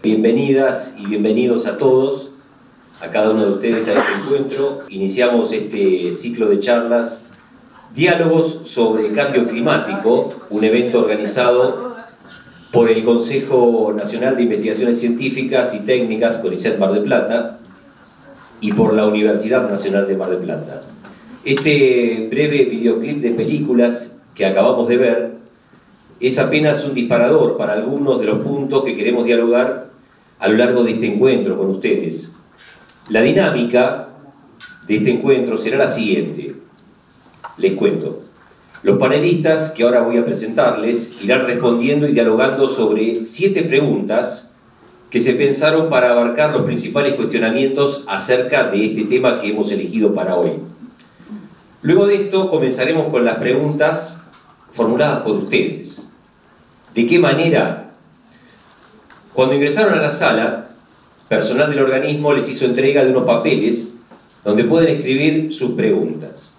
Bienvenidas y bienvenidos a todos, a cada uno de ustedes a este encuentro. Iniciamos este ciclo de charlas, Diálogos sobre Cambio Climático, un evento organizado por el Consejo Nacional de Investigaciones Científicas y Técnicas, CONICET Mar del Plata, y por la Universidad Nacional de Mar del Plata. Este breve videoclip de películas que acabamos de ver es apenas un disparador para algunos de los puntos que queremos dialogar a lo largo de este encuentro con ustedes. La dinámica de este encuentro será la siguiente. Les cuento. Los panelistas que ahora voy a presentarles irán respondiendo y dialogando sobre 7 preguntas que se pensaron para abarcar los principales cuestionamientos acerca de este tema que hemos elegido para hoy. Luego de esto comenzaremos con las preguntas formuladas por ustedes. ¿De qué manera? Cuando ingresaron a la sala, personal del organismo les hizo entrega de unos papeles donde pueden escribir sus preguntas.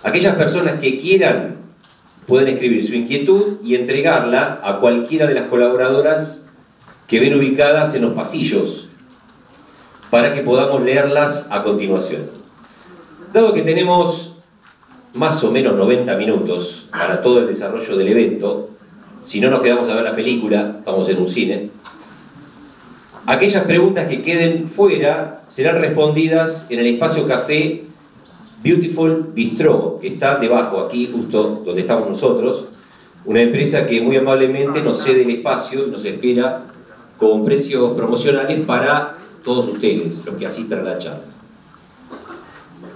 Aquellas personas que quieran pueden escribir su inquietud y entregarla a cualquiera de las colaboradoras que ven ubicadas en los pasillos para que podamos leerlas a continuación. Dado que tenemos más o menos 90 minutos para todo el desarrollo del evento, si no nos quedamos a ver la película, estamos en un cine, aquellas preguntas que queden fuera serán respondidas en el espacio café Beautiful Bistro, que está debajo, aquí justo donde estamos nosotros, una empresa que muy amablemente nos cede el espacio y nos espera con precios promocionales para todos ustedes, los que asistan a la charla.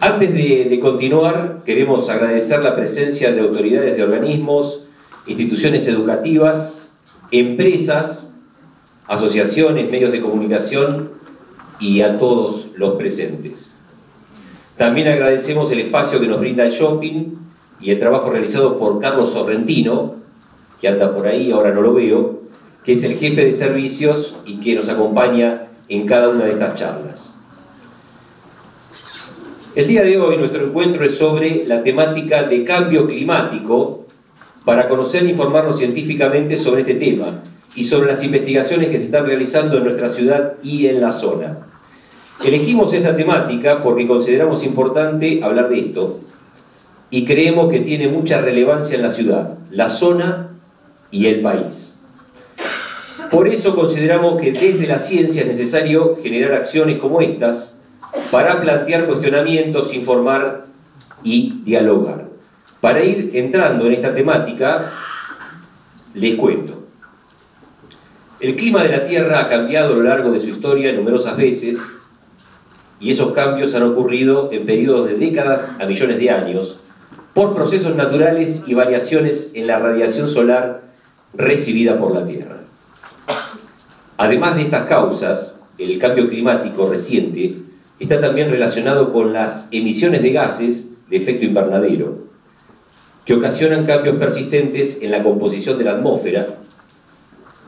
Antes de continuar, queremos agradecer la presencia de autoridades de organismos, instituciones educativas, empresas, asociaciones, medios de comunicación y a todos los presentes. También agradecemos el espacio que nos brinda el shopping y el trabajo realizado por Carlos Sorrentino, que anda por ahí, ahora no lo veo, que es el jefe de servicios y que nos acompaña en cada una de estas charlas. El día de hoy nuestro encuentro es sobre la temática de cambio climático para conocer e informarnos científicamente sobre este tema y sobre las investigaciones que se están realizando en nuestra ciudad y en la zona. Elegimos esta temática porque consideramos importante hablar de esto y creemos que tiene mucha relevancia en la ciudad, la zona y el país. Por eso consideramos que desde la ciencia es necesario generar acciones como estas para plantear cuestionamientos, informar y dialogar. Para ir entrando en esta temática, les cuento. El clima de la Tierra ha cambiado a lo largo de su historia numerosas veces y esos cambios han ocurrido en periodos de décadas a millones de años por procesos naturales y variaciones en la radiación solar recibida por la Tierra. Además de estas causas, el cambio climático reciente está también relacionado con las emisiones de gases de efecto invernadero, que ocasionan cambios persistentes en la composición de la atmósfera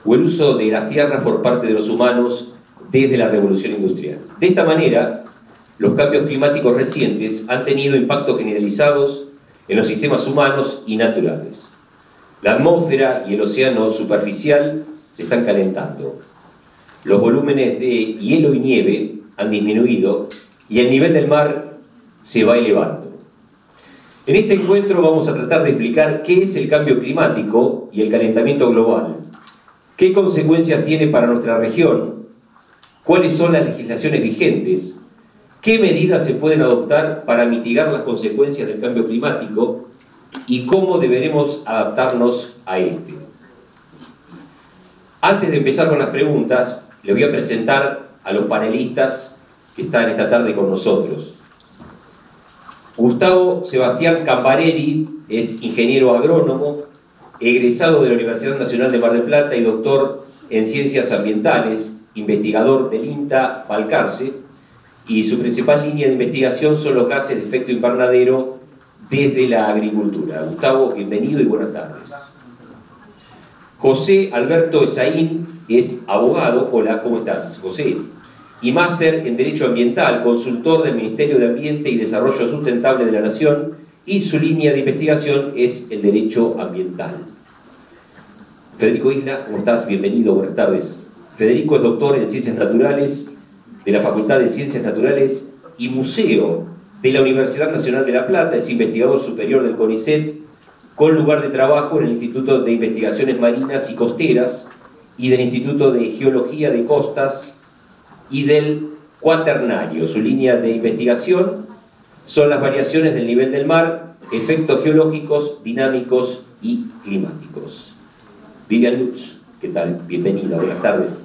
o el uso de las tierras por parte de los humanos desde la revolución industrial. De esta manera, los cambios climáticos recientes han tenido impactos generalizados en los sistemas humanos y naturales. La atmósfera y el océano superficial se están calentando. Los volúmenes de hielo y nieve han disminuido y el nivel del mar se va elevando. En este encuentro vamos a tratar de explicar qué es el cambio climático y el calentamiento global, qué consecuencias tiene para nuestra región, cuáles son las legislaciones vigentes, qué medidas se pueden adoptar para mitigar las consecuencias del cambio climático y cómo deberemos adaptarnos a este. Antes de empezar con las preguntas, les voy a presentar a los panelistas que están esta tarde con nosotros. Gustavo Sebastián Cambareri es ingeniero agrónomo, egresado de la Universidad Nacional de Mar del Plata y doctor en Ciencias Ambientales, investigador del INTA Balcarce, y su principal línea de investigación son los gases de efecto invernadero desde la agricultura. Gustavo, bienvenido y buenas tardes. José Alberto Esaín es abogado. Hola, ¿cómo estás, José? Y máster en Derecho Ambiental, consultor del Ministerio de Ambiente y Desarrollo Sustentable de la Nación, y su línea de investigación es el Derecho Ambiental. Federico Isla, ¿cómo estás? Bienvenido, buenas tardes. Federico es doctor en Ciencias Naturales de la Facultad de Ciencias Naturales y Museo de la Universidad Nacional de La Plata, es investigador superior del CONICET, con lugar de trabajo en el Instituto de Investigaciones Marinas y Costeras y del Instituto de Geología de Costas y del Cuaternario. Su línea de investigación son las variaciones del nivel del mar, efectos geológicos, dinámicos y climáticos. Vivian Lutz, ¿qué tal? Bienvenida, buenas tardes.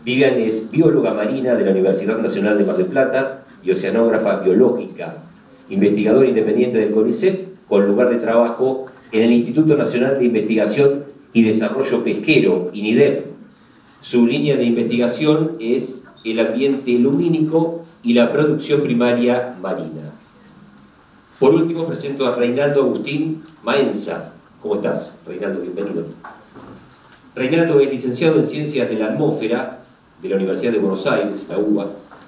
Vivian es bióloga marina de la Universidad Nacional de Mar del Plata y oceanógrafa biológica, investigadora independiente del CONICET, con lugar de trabajo en el Instituto Nacional de Investigación y Desarrollo Pesquero, INIDEP. Su línea de investigación es el ambiente lumínico y la producción primaria marina. Por último, presento a Reinaldo Agustín Maenza. ¿Cómo estás, Reinaldo? Bienvenido. Reinaldo es licenciado en Ciencias de la Atmósfera de la Universidad de Buenos Aires, la UBA,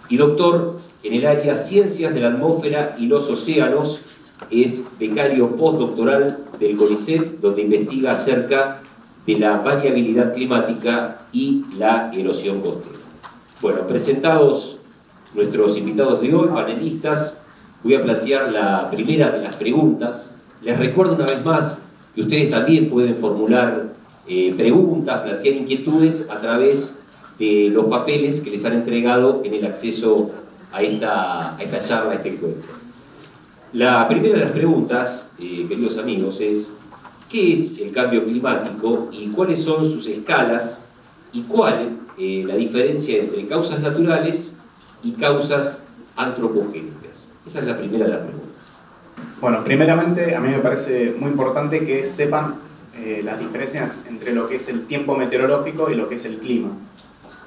y doctor en el área Ciencias de la Atmósfera y los Océanos. Es becario postdoctoral del CONICET, donde investiga acerca de la variabilidad climática y la erosión costera. Bueno, presentados nuestros invitados de hoy, panelistas, voy a plantear la primera de las preguntas. Les recuerdo una vez más que ustedes también pueden formular preguntas, plantear inquietudes a través de los papeles que les han entregado en el acceso a esta charla, a este encuentro. La primera de las preguntas, queridos amigos, es ¿qué es el cambio climático y cuáles son sus escalas y cuál la diferencia entre causas naturales y causas antropogénicas? Esa es la primera de las preguntas. Bueno, primeramente a mí me parece muy importante que sepan las diferencias entre lo que es el tiempo meteorológico y lo que es el clima.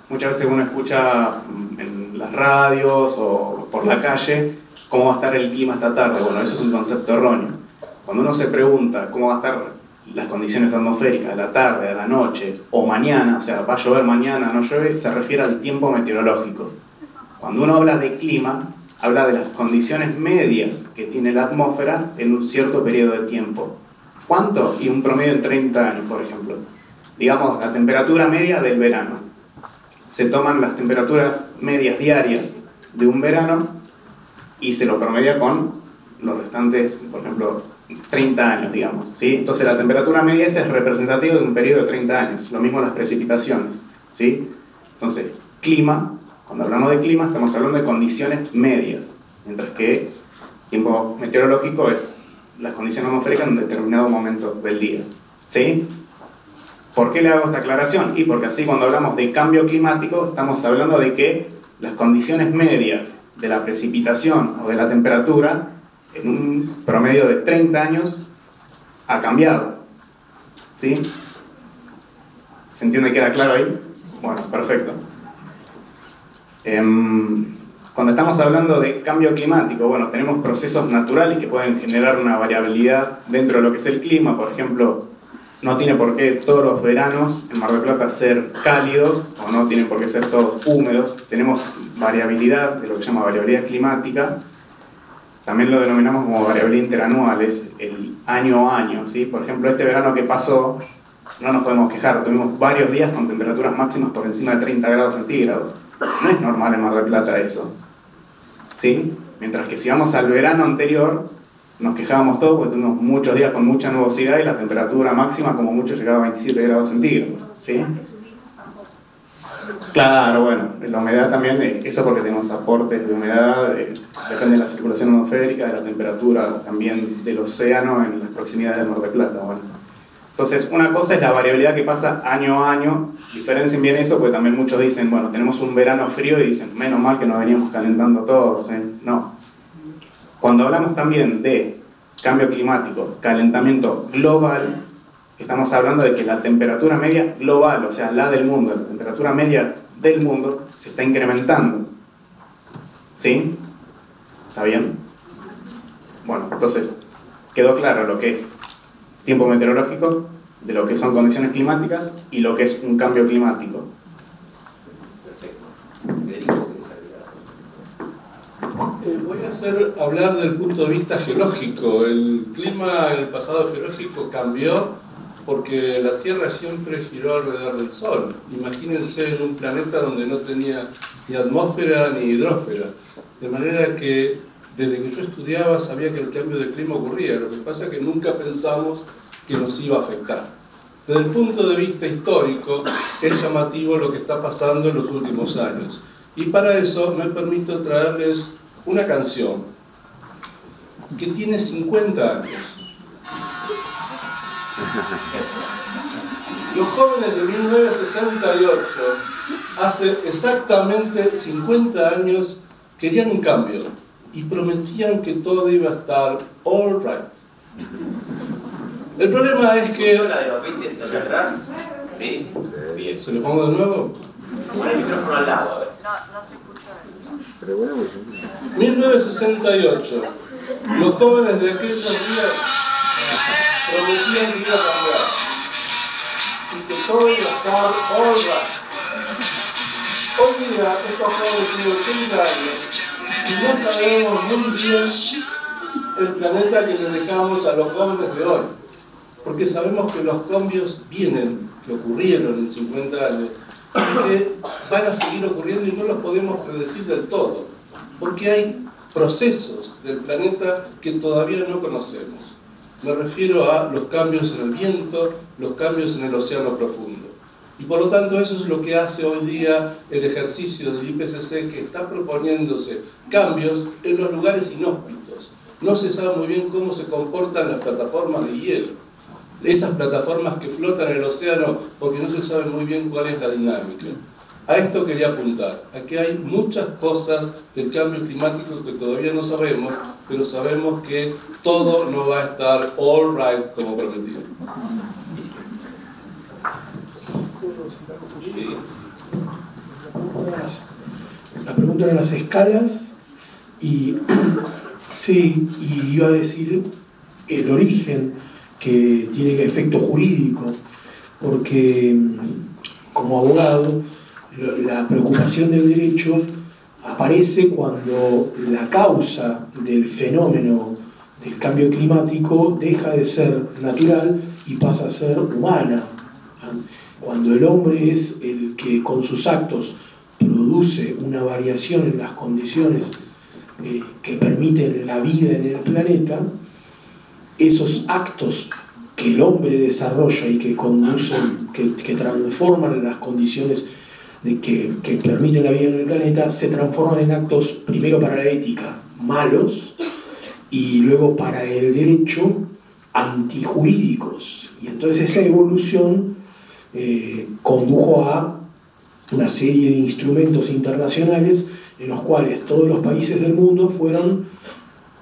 Muchas veces uno escucha en las radios o por la calle cómo va a estar el clima esta tarde. Bueno, eso es un concepto erróneo. Cuando uno se pregunta cómo va a estar las condiciones atmosféricas a la tarde, a la noche o mañana, o sea, va a llover mañana, no llueve, se refiere al tiempo meteorológico. Cuando uno habla de clima, habla de las condiciones medias que tiene la atmósfera en un cierto periodo de tiempo. ¿Cuánto? Y un promedio en 30 años, por ejemplo. Digamos, la temperatura media del verano. Se toman las temperaturas medias diarias de un verano y se lo promedia con los restantes, por ejemplo, 30 años, digamos, ¿sí? Entonces la temperatura media esa es representativa de un periodo de 30 años. Lo mismo las precipitaciones, ¿sí? Entonces, clima, cuando hablamos de clima estamos hablando de condiciones medias, mientras que tiempo meteorológico es las condiciones atmosféricas en un determinado momento del día, ¿sí? ¿Por qué le hago esta aclaración? Y porque así cuando hablamos de cambio climático estamos hablando de que las condiciones medias de la precipitación o de la temperatura en un promedio de 30 años ha cambiado, ¿sí? ¿Se entiende? ¿Queda claro ahí? Bueno, perfecto. Cuando estamos hablando de cambio climático, bueno, tenemos procesos naturales que pueden generar una variabilidad dentro de lo que es el clima. Por ejemplo, no tiene por qué todos los veranos en Mar del Plata ser cálidos, o no tienen por qué ser todos húmedos. Tenemos variabilidad, de lo que se llama variabilidad climática. También lo denominamos como variabilidad interanual, es el año a año, ¿sí? Por ejemplo, este verano que pasó, no nos podemos quejar, tuvimos varios días con temperaturas máximas por encima de 30 grados centígrados. No es normal en Mar del Plata eso, ¿sí? Mientras que si vamos al verano anterior, nos quejábamos todos porque tuvimos muchos días con mucha nubosidad y la temperatura máxima como mucho llegaba a 27 grados centígrados, ¿sí? Claro, bueno, la humedad también, eso porque tenemos aportes de humedad, depende de la circulación atmosférica, de la temperatura también del océano en las proximidades del Mar del Plata, bueno. Entonces, una cosa es la variabilidad que pasa año a año, diferencien bien eso, porque también muchos dicen, bueno, tenemos un verano frío y dicen, menos mal que nos veníamos calentando todos, ¿eh? No. Cuando hablamos también de cambio climático, calentamiento global, estamos hablando de que la temperatura media global, o sea, la del mundo, la temperatura media del mundo se está incrementando. ¿Sí? ¿Está bien? Bueno, entonces, quedó claro lo que es tiempo meteorológico, de lo que son condiciones climáticas y lo que es un cambio climático. Voy a hablar del punto de vista geológico. El clima en el pasado geológico cambió porque la Tierra siempre giró alrededor del Sol. Imagínense en un planeta donde no tenía ni atmósfera ni hidrósfera. De manera que desde que yo estudiaba sabía que el cambio de clima ocurría. Lo que pasa es que nunca pensamos que nos iba a afectar. Desde el punto de vista histórico, es llamativo lo que está pasando en los últimos años. Y para eso me permito traerles una canción que tiene 50 años. Los jóvenes de 1968, hace exactamente 50 años, querían un cambio y prometían que todo iba a estar all right. El problema es que... ¿La de los Beatles allá atrás? ¿Sí? Bien. ¿Se lo pongo de nuevo? Pon el micrófono al lado, a ver. No se escucha. 1968. Los jóvenes de aquellos días prometían que iba a cambiar y que todo iba a estar all right. Hoy día estos jóvenes tienen 80 años y no sabemos muy bien el planeta que les dejamos a los jóvenes de hoy, porque sabemos que los cambios vienen, que ocurrieron en 50 años y que van a seguir ocurriendo y no los podemos predecir del todo, porque hay procesos del planeta que todavía no conocemos. Me refiero a los cambios en el viento, los cambios en el océano profundo. Y por lo tanto eso es lo que hace hoy día el ejercicio del IPCC, que está proponiéndose cambios en los lugares inhóspitos. No se sabe muy bien cómo se comportan las plataformas de hielo, esas plataformas que flotan en el océano, porque no se sabe muy bien cuál es la dinámica. A esto quería apuntar, a que hay muchas cosas del cambio climático que todavía no sabemos, pero sabemos que todo no va a estar all right como prometido. Sí. La pregunta eran las escalas y sí, y iba a decir el origen que tiene efecto jurídico, porque como abogado la preocupación del derecho aparece cuando la causa del fenómeno del cambio climático deja de ser natural y pasa a ser humana. Cuando el hombre es el que con sus actos produce una variación en las condiciones que permiten la vida en el planeta, esos actos que el hombre desarrolla y que conducen, que transforman las condiciones que permiten la vida en el planeta, se transforman en actos, primero para la ética, malos, y luego para el derecho, antijurídicos. Y entonces esa evolución condujo a una serie de instrumentos internacionales en los cuales todos los países del mundo fueron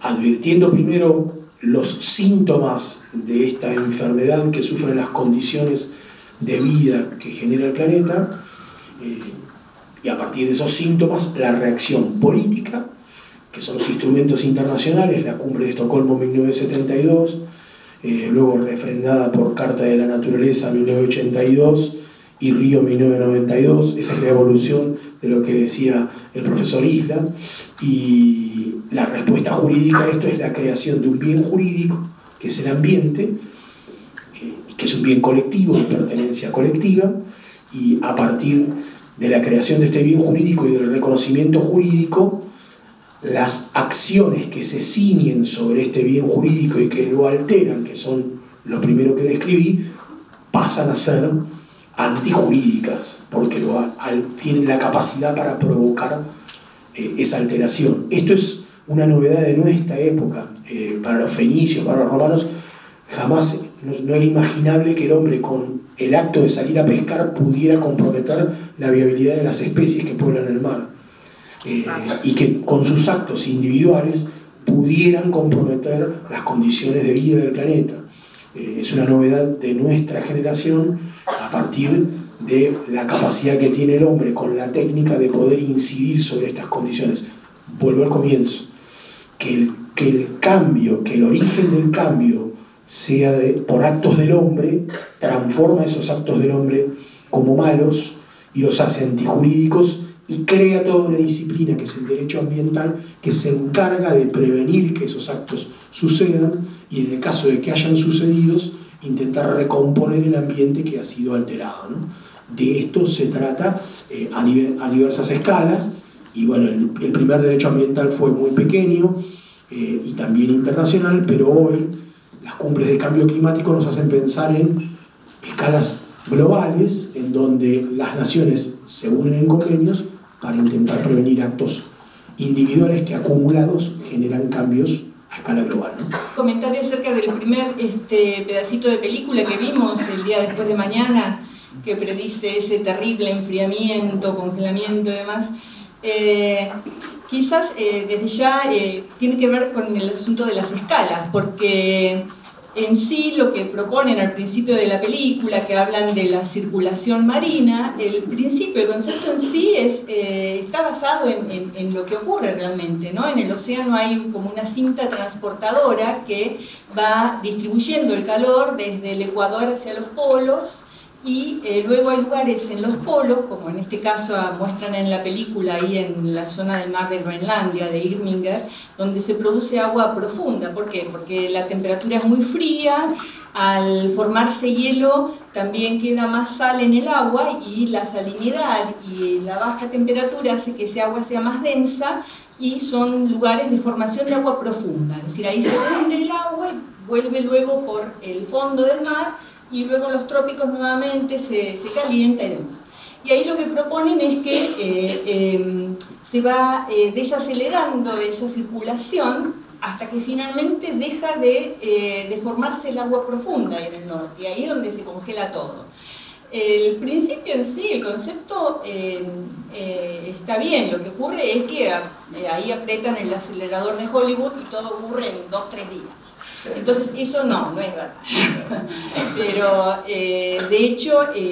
advirtiendo primero los síntomas de esta enfermedad que sufren las condiciones de vida que genera el planeta, y a partir de esos síntomas la reacción política, que son los instrumentos internacionales, la Cumbre de Estocolmo 1972, luego refrendada por Carta de la Naturaleza 1982 y Río 1992. Esa es la evolución de lo que decía el profesor Isla, y la respuesta jurídica a esto es la creación de un bien jurídico, que es el ambiente, que es un bien colectivo, de pertenencia colectiva, y a partir de la creación de este bien jurídico y del reconocimiento jurídico, las acciones que se ciñen sobre este bien jurídico y que lo alteran, que son lo primero que describí, pasan a ser antijurídicas, porque tienen la capacidad para provocar esa alteración. Esto es una novedad de nuestra época. Para los fenicios, para los romanos, jamás no era imaginable que el hombre con el acto de salir a pescar pudiera comprometer la viabilidad de las especies que pueblan el mar, y que con sus actos individuales pudieran comprometer las condiciones de vida del planeta. Es una novedad de nuestra generación a partir de la capacidad que tiene el hombre con la técnica de poder incidir sobre estas condiciones. Vuelvo al comienzo, que el cambio, que el origen del cambio sea por actos del hombre, transforma esos actos del hombre como malos y los hace antijurídicos, y crea toda una disciplina que es el derecho ambiental, que se encarga de prevenir que esos actos sucedan, y en el caso de que hayan sucedido, intentar recomponer el ambiente que ha sido alterado, ¿no? De esto se trata a diversas escalas, y bueno, el primer derecho ambiental fue muy pequeño y también internacional, pero hoy las cumbres de cambio climático nos hacen pensar en escalas globales, en donde las naciones se unen en convenios para intentar prevenir actos individuales que acumulados generan cambios a escala global, ¿no? Comentario acerca del primer pedacito de película que vimos el día después de mañana, que predice ese terrible enfriamiento, congelamiento y demás. Quizás desde ya tiene que ver con el asunto de las escalas, porque en sí lo que proponen al principio de la película, que hablan de la circulación marina, el concepto en sí está basado en lo que ocurre realmente, ¿no? En el océano hay como una cinta transportadora que va distribuyendo el calor desde el Ecuador hacia los polos, y luego hay lugares en los polos, como en este caso muestran en la película, ahí en la zona del mar de Groenlandia, de Irminger, donde se produce agua profunda. ¿Por qué? Porque la temperatura es muy fría, al formarse hielo también queda más sal en el agua, y la salinidad y la baja temperatura hace que ese agua sea más densa, y son lugares de formación de agua profunda. Es decir, ahí se hunde el agua y vuelve luego por el fondo del mar, y luego en los trópicos nuevamente se calienta y demás. Y ahí lo que proponen es que se va desacelerando esa circulación hasta que finalmente deja de formarse el agua profunda en el norte, y ahí es donde se congela todo. El principio en sí, el concepto está bien, lo que ocurre es que ahí aprietan el acelerador de Hollywood y todo ocurre en 2 o 3 días. Entonces eso no es verdad. Pero de hecho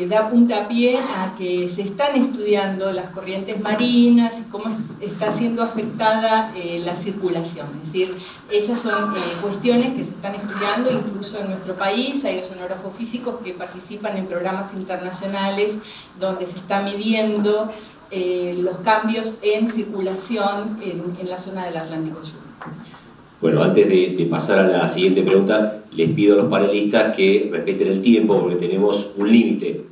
da puntapié a que se están estudiando las corrientes marinas y cómo está siendo afectada la circulación. Es decir, esas son cuestiones que se están estudiando incluso en nuestro país. Hay oceanógrafos físicos que participan en programas internacionales donde se está midiendo los cambios en circulación en la zona del Atlántico Sur. Bueno, antes de pasar a la siguiente pregunta, les pido a los panelistas que respeten el tiempo, porque tenemos un límite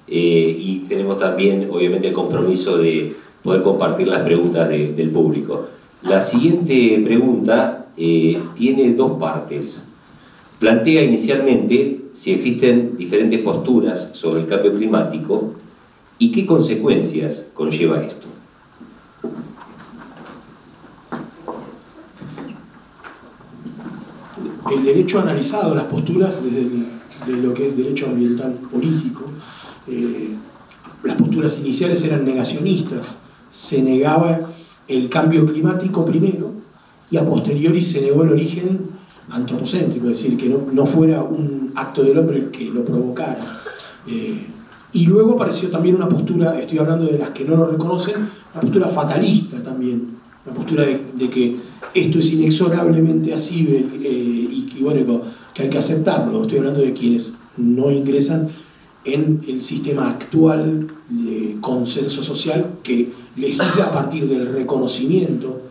y tenemos también, obviamente, el compromiso de poder compartir las preguntas del público. La siguiente pregunta tiene 2 partes. Plantea inicialmente si existen diferentes posturas sobre el cambio climático y qué consecuencias conlleva esto. El derecho analizado, las posturas de lo que es derecho ambiental político, las posturas iniciales eran negacionistas. Se negaba el cambio climático primero, y a posteriori se negó el origen antropocéntrico, es decir, que no fuera un acto del hombre el que lo provocara. Y luego apareció también una postura, estoy hablando de las que no lo reconocen, una postura fatalista también, una postura de que esto es inexorablemente así y bueno, que hay que aceptarlo. Estoy hablando de quienes no ingresan en el sistema actual de consenso social que legisla a partir del reconocimiento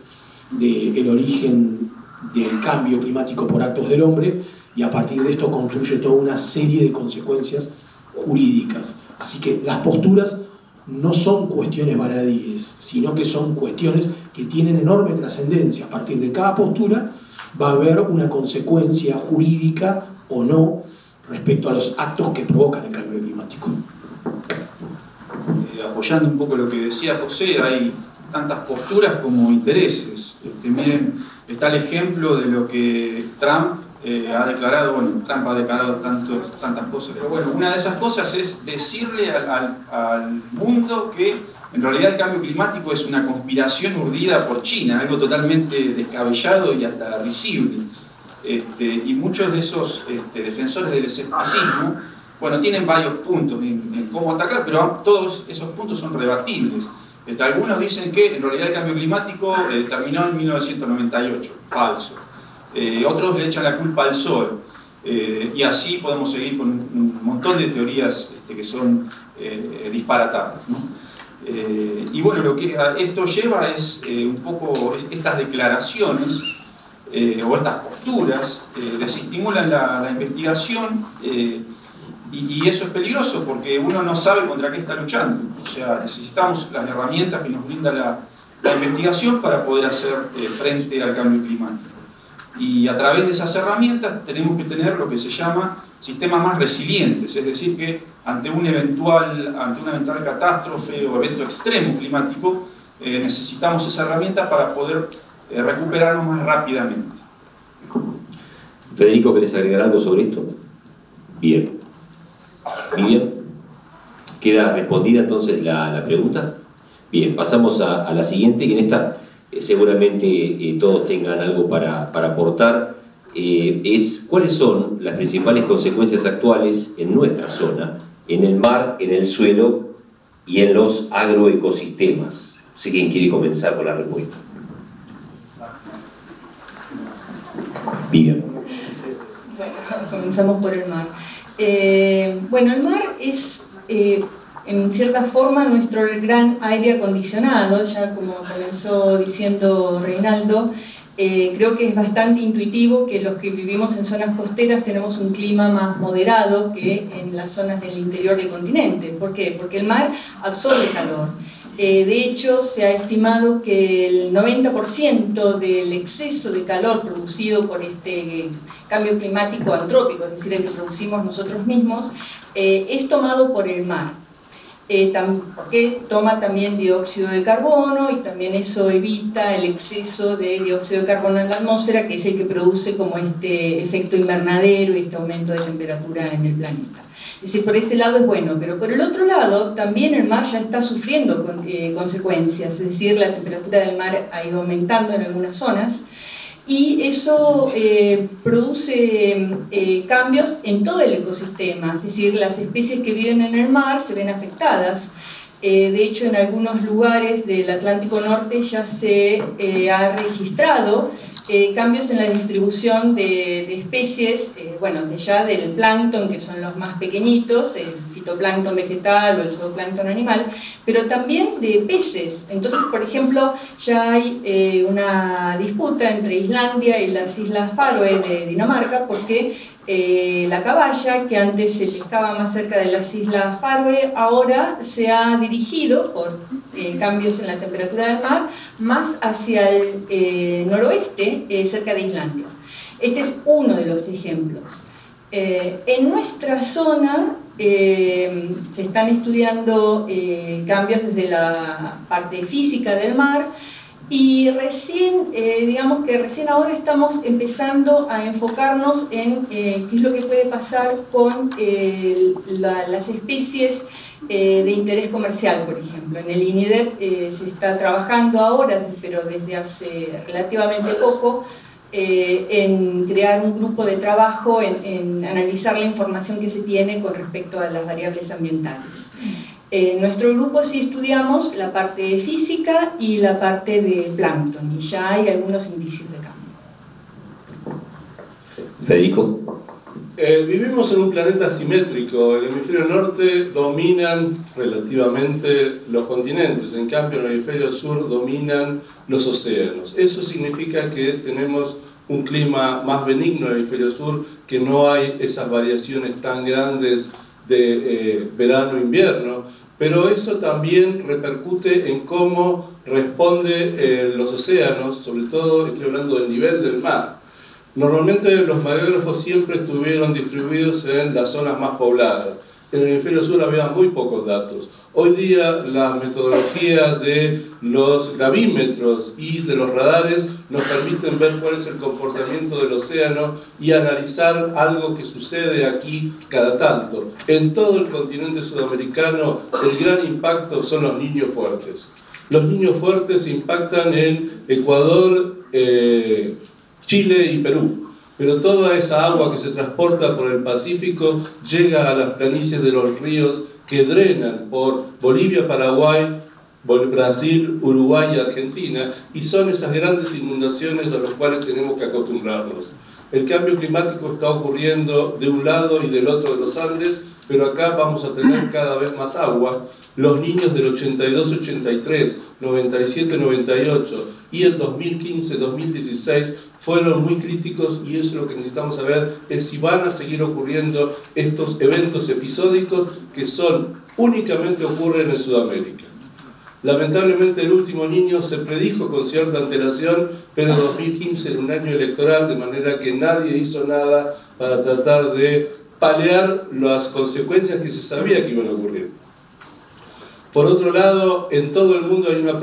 del origen del cambio climático por actos del hombre, y a partir de esto construye toda una serie de consecuencias jurídicas. Así que las posturas no son cuestiones baladíes, sino que son cuestiones que tienen enorme trascendencia. A partir de cada postura va a haber una consecuencia jurídica o no respecto a los actos que provocan el cambio climático. Apoyando un poco lo que decía José, hay tantas posturas como intereses. Miren, está el ejemplo de lo que Trump ha declarado. Bueno, Trump ha declarado tantas cosas, pero bueno, una de esas cosas es decirle al mundo que en realidad el cambio climático es una conspiración urdida por China, algo totalmente descabellado y hasta risible. Y muchos de esos defensores del escepticismo, bueno, tienen varios puntos en cómo atacar, pero todos esos puntos son rebatibles. Algunos dicen que en realidad el cambio climático terminó en 1998, falso. Otros le echan la culpa al sol, y así podemos seguir con un montón de teorías que son disparatadas, ¿no? Y bueno, lo que esto lleva es un poco estas declaraciones o estas posturas desestimulan la investigación, y eso es peligroso porque uno no sabe contra qué está luchando. O sea, necesitamos las herramientas que nos brinda la investigación para poder hacer frente al cambio climático. Y a través de esas herramientas tenemos que tener lo que se llama sistemas más resilientes, es decir, que ante una eventual catástrofe o evento extremo climático, necesitamos esa herramienta para poder recuperarnos más rápidamente. Federico, ¿querés agregar algo sobre esto? Bien. Bien. ¿Queda respondida entonces la pregunta? Bien, pasamos a la siguiente, y en esta seguramente todos tengan algo para aportar. Es cuáles son las principales consecuencias actuales en nuestra zona, en el mar, en el suelo y en los agroecosistemas. No sé quién quiere comenzar con la respuesta. Bien. Bueno, comenzamos por el mar. Bueno, el mar es en cierta forma nuestro gran aire acondicionado, ya como comenzó diciendo Reinaldo. Creo que es bastante intuitivo que los que vivimos en zonas costeras tenemos un clima más moderado que en las zonas del interior del continente. ¿Por qué? Porque el mar absorbe calor. De hecho, se ha estimado que el 90% del exceso de calor producido por este cambio climático antrópico, es decir, el que producimos nosotros mismos, es tomado por el mar. Porque toma también dióxido de carbono, y también eso evita el exceso de dióxido de carbono en la atmósfera, que es el que produce como este efecto invernadero y este aumento de temperatura en el planeta. Es decir, por ese lado es bueno, pero por el otro lado también el mar ya está sufriendo consecuencias, es decir, la temperatura del mar ha ido aumentando en algunas zonas, y eso produce cambios en todo el ecosistema, es decir, las especies que viven en el mar se ven afectadas. De hecho, en algunos lugares del Atlántico Norte ya se ha registrado cambios en la distribución de especies, bueno, ya del plancton, que son los más pequeñitos, el fitoplancton vegetal o el zooplancton animal, pero también de peces. Entonces, por ejemplo, ya hay una disputa entre Islandia y las Islas Faroe de Dinamarca, porque la caballa, que antes se pescaba más cerca de las Islas Faroe, ahora se ha dirigido por cambios en la temperatura del mar más hacia el noroeste, cerca de Islandia. Este es uno de los ejemplos. En nuestra zona se están estudiando cambios desde la parte física del mar, y recién, digamos que recién ahora estamos empezando a enfocarnos en qué es lo que puede pasar con las especies de interés comercial, por ejemplo. En el INIDEP se está trabajando ahora, pero desde hace relativamente poco, en crear un grupo de trabajo, en analizar la información que se tiene con respecto a las variables ambientales. En nuestro grupo sí estudiamos la parte física y la parte de plancton, y ya hay algunos indicios de cambio. Federico. Vivimos en un planeta asimétrico. El hemisferio norte dominan relativamente los continentes, en cambio en el hemisferio sur dominan los océanos. Eso significa que tenemos un clima más benigno en el hemisferio sur, que no hay esas variaciones tan grandes de verano-invierno, pero eso también repercute en cómo responde los océanos, sobre todo estoy hablando del nivel del mar. Normalmente los mareógrafos siempre estuvieron distribuidos en las zonas más pobladas. En el hemisferio sur había muy pocos datos. Hoy día la metodología de los gravímetros y de los radares nos permiten ver cuál es el comportamiento del océano y analizar algo que sucede aquí cada tanto. En todo el continente sudamericano el gran impacto son los niños fuertes. Los niños fuertes impactan en Ecuador, Chile y Perú. Pero toda esa agua que se transporta por el Pacífico llega a las planicies de los ríos que drenan por Bolivia, Paraguay, Brasil, Uruguay y Argentina, y son esas grandes inundaciones a las cuales tenemos que acostumbrarnos. El cambio climático está ocurriendo de un lado y del otro de los Andes, pero acá vamos a tener cada vez más agua. Los niños del 82-83 97-98 y el 2015-2016 fueron muy críticos, y eso es lo que necesitamos saber, es si van a seguir ocurriendo estos eventos episódicos que únicamente ocurren en Sudamérica. Lamentablemente el último niño se predijo con cierta antelación, pero 2015 era un año electoral, de manera que nadie hizo nada para tratar de paliar las consecuencias que se sabía que iban a ocurrir. Por otro lado, en todo el mundo hay una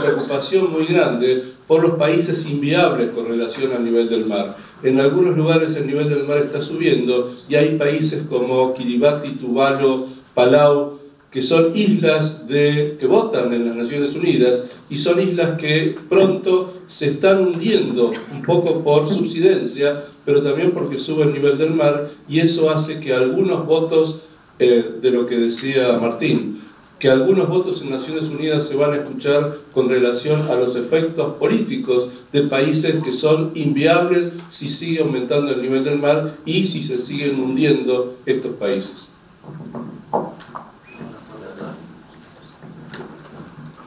preocupación muy grande por los países inviables con relación al nivel del mar. En algunos lugares el nivel del mar está subiendo y hay países como Kiribati, Tuvalu, Palau, que son islas que votan en las Naciones Unidas y son islas que pronto se están hundiendo, un poco por subsidencia, pero también porque sube el nivel del mar, y eso hace que algunos votos, de lo que decía Martín, que algunos votos en Naciones Unidas se van a escuchar con relación a los efectos políticos de países que son inviables si sigue aumentando el nivel del mar y si se siguen hundiendo estos países.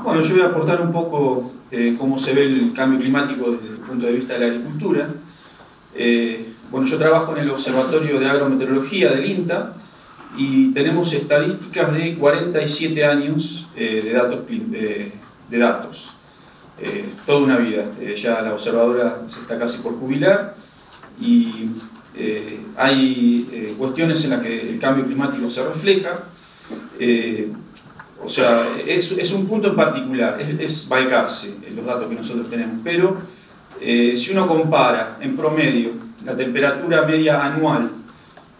Bueno, yo voy a aportar un poco cómo se ve el cambio climático desde el punto de vista de la agricultura. Bueno, yo trabajo en el Observatorio de Agrometeorología del INTA y tenemos estadísticas de 47 años de datos. Toda una vida. Ya la observadora se está casi por jubilar y hay cuestiones en las que el cambio climático se refleja. O sea, es un punto en particular, es Balcarce, los datos que nosotros tenemos, pero si uno compara en promedio la temperatura media anual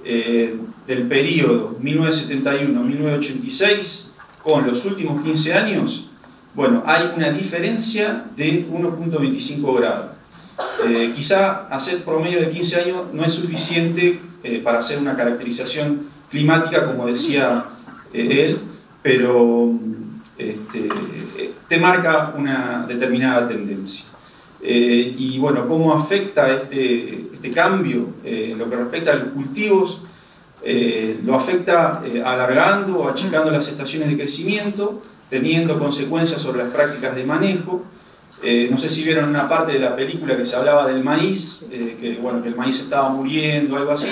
del periodo 1971-1986 con los últimos 15 años, bueno, hay una diferencia de 1.25 grados. Quizá hacer promedio de 15 años no es suficiente para hacer una caracterización climática, como decía él, pero te marca una determinada tendencia. Y bueno, ¿cómo afecta este cambio en lo que respecta a los cultivos? Lo afecta alargando o achicando las estaciones de crecimiento, teniendo consecuencias sobre las prácticas de manejo. No sé si vieron una parte de la película que se hablaba del maíz, que el maíz estaba muriendo, algo así.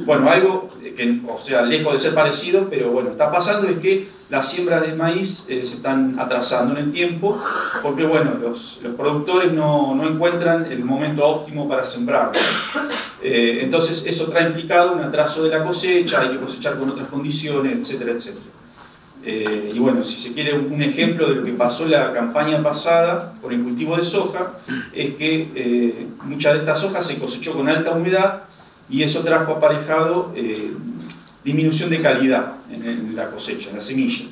Bueno, algo que, o sea, lejos de ser parecido, pero bueno, está pasando es que las siembras de maíz se están atrasando en el tiempo, porque bueno, los productores no encuentran el momento óptimo para sembrar. Entonces eso trae implicado un atraso de la cosecha, hay que cosechar con otras condiciones, etcétera, etcétera. Y bueno, si se quiere un ejemplo de lo que pasó la campaña pasada por el cultivo de soja, es que mucha de esta soja se cosechó con alta humedad y eso trajo aparejado disminución de calidad en la cosecha, en la semilla,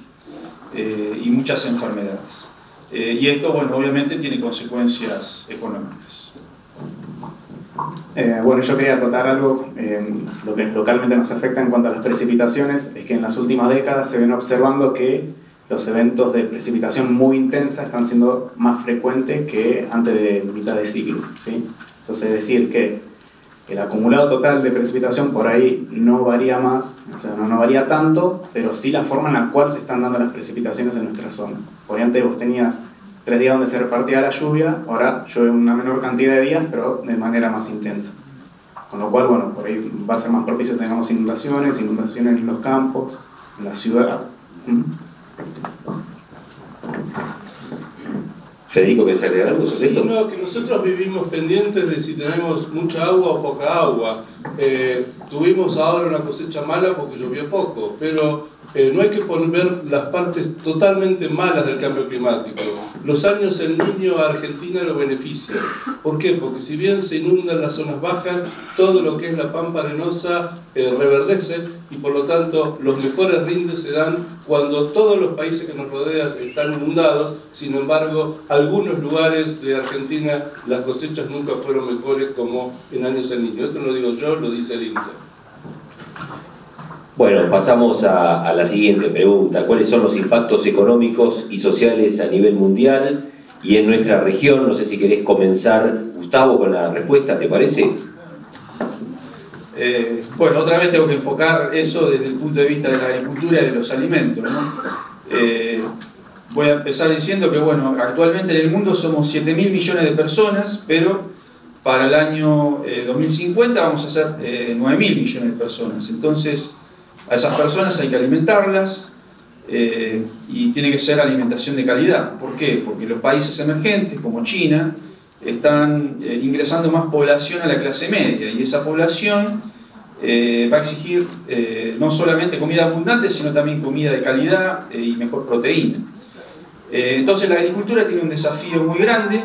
y muchas enfermedades. Y esto, bueno, obviamente tiene consecuencias económicas. Bueno, yo quería acotar algo, lo que localmente nos afecta en cuanto a las precipitaciones, es que en las últimas décadas se ven observando que los eventos de precipitación muy intensa están siendo más frecuentes que antes de mitad de ciclo, ¿sí? Entonces, es decir que el acumulado total de precipitación por ahí no varía más, o sea, no varía tanto, pero sí la forma en la cual se están dando las precipitaciones en nuestra zona. Por ahí antes vos tenías 3 días donde se repartía la lluvia, ahora llueve una menor cantidad de días, pero de manera más intensa. Con lo cual, bueno, por ahí va a ser más propicio que tengamos inundaciones en los campos, en la ciudad. Federico, ¿querés agregar algo? Sí, no, que nosotros vivimos pendientes de si tenemos mucha agua o poca agua. Tuvimos ahora una cosecha mala porque llovió poco, pero no hay que ver las partes totalmente malas del cambio climático. Los años El Niño a Argentina lo benefician. ¿Por qué? Porque si bien se inundan las zonas bajas, todo lo que es la pampa arenosa reverdece y por lo tanto los mejores rindes se dan cuando todos los países que nos rodean están inundados. Sin embargo, algunos lugares de Argentina las cosechas nunca fueron mejores como en años El Niño. Esto no lo digo yo, lo dice el INTA. Bueno, pasamos a la siguiente pregunta. ¿Cuáles son los impactos económicos y sociales a nivel mundial y en nuestra región? No sé si querés comenzar, Gustavo, con la respuesta, ¿te parece? Bueno, otra vez tengo que enfocar eso desde el punto de vista de la agricultura y de los alimentos, ¿no? voy a empezar diciendo que, bueno, actualmente en el mundo somos 7.000 millones de personas, pero para el año 2050 vamos a ser 9.000 millones de personas. Entonces, a esas personas hay que alimentarlas, y tiene que ser alimentación de calidad. ¿Por qué? Porque los países emergentes, como China, están ingresando más población a la clase media, y esa población va a exigir no solamente comida abundante, sino también comida de calidad y mejor proteína. Entonces la agricultura tiene un desafío muy grande.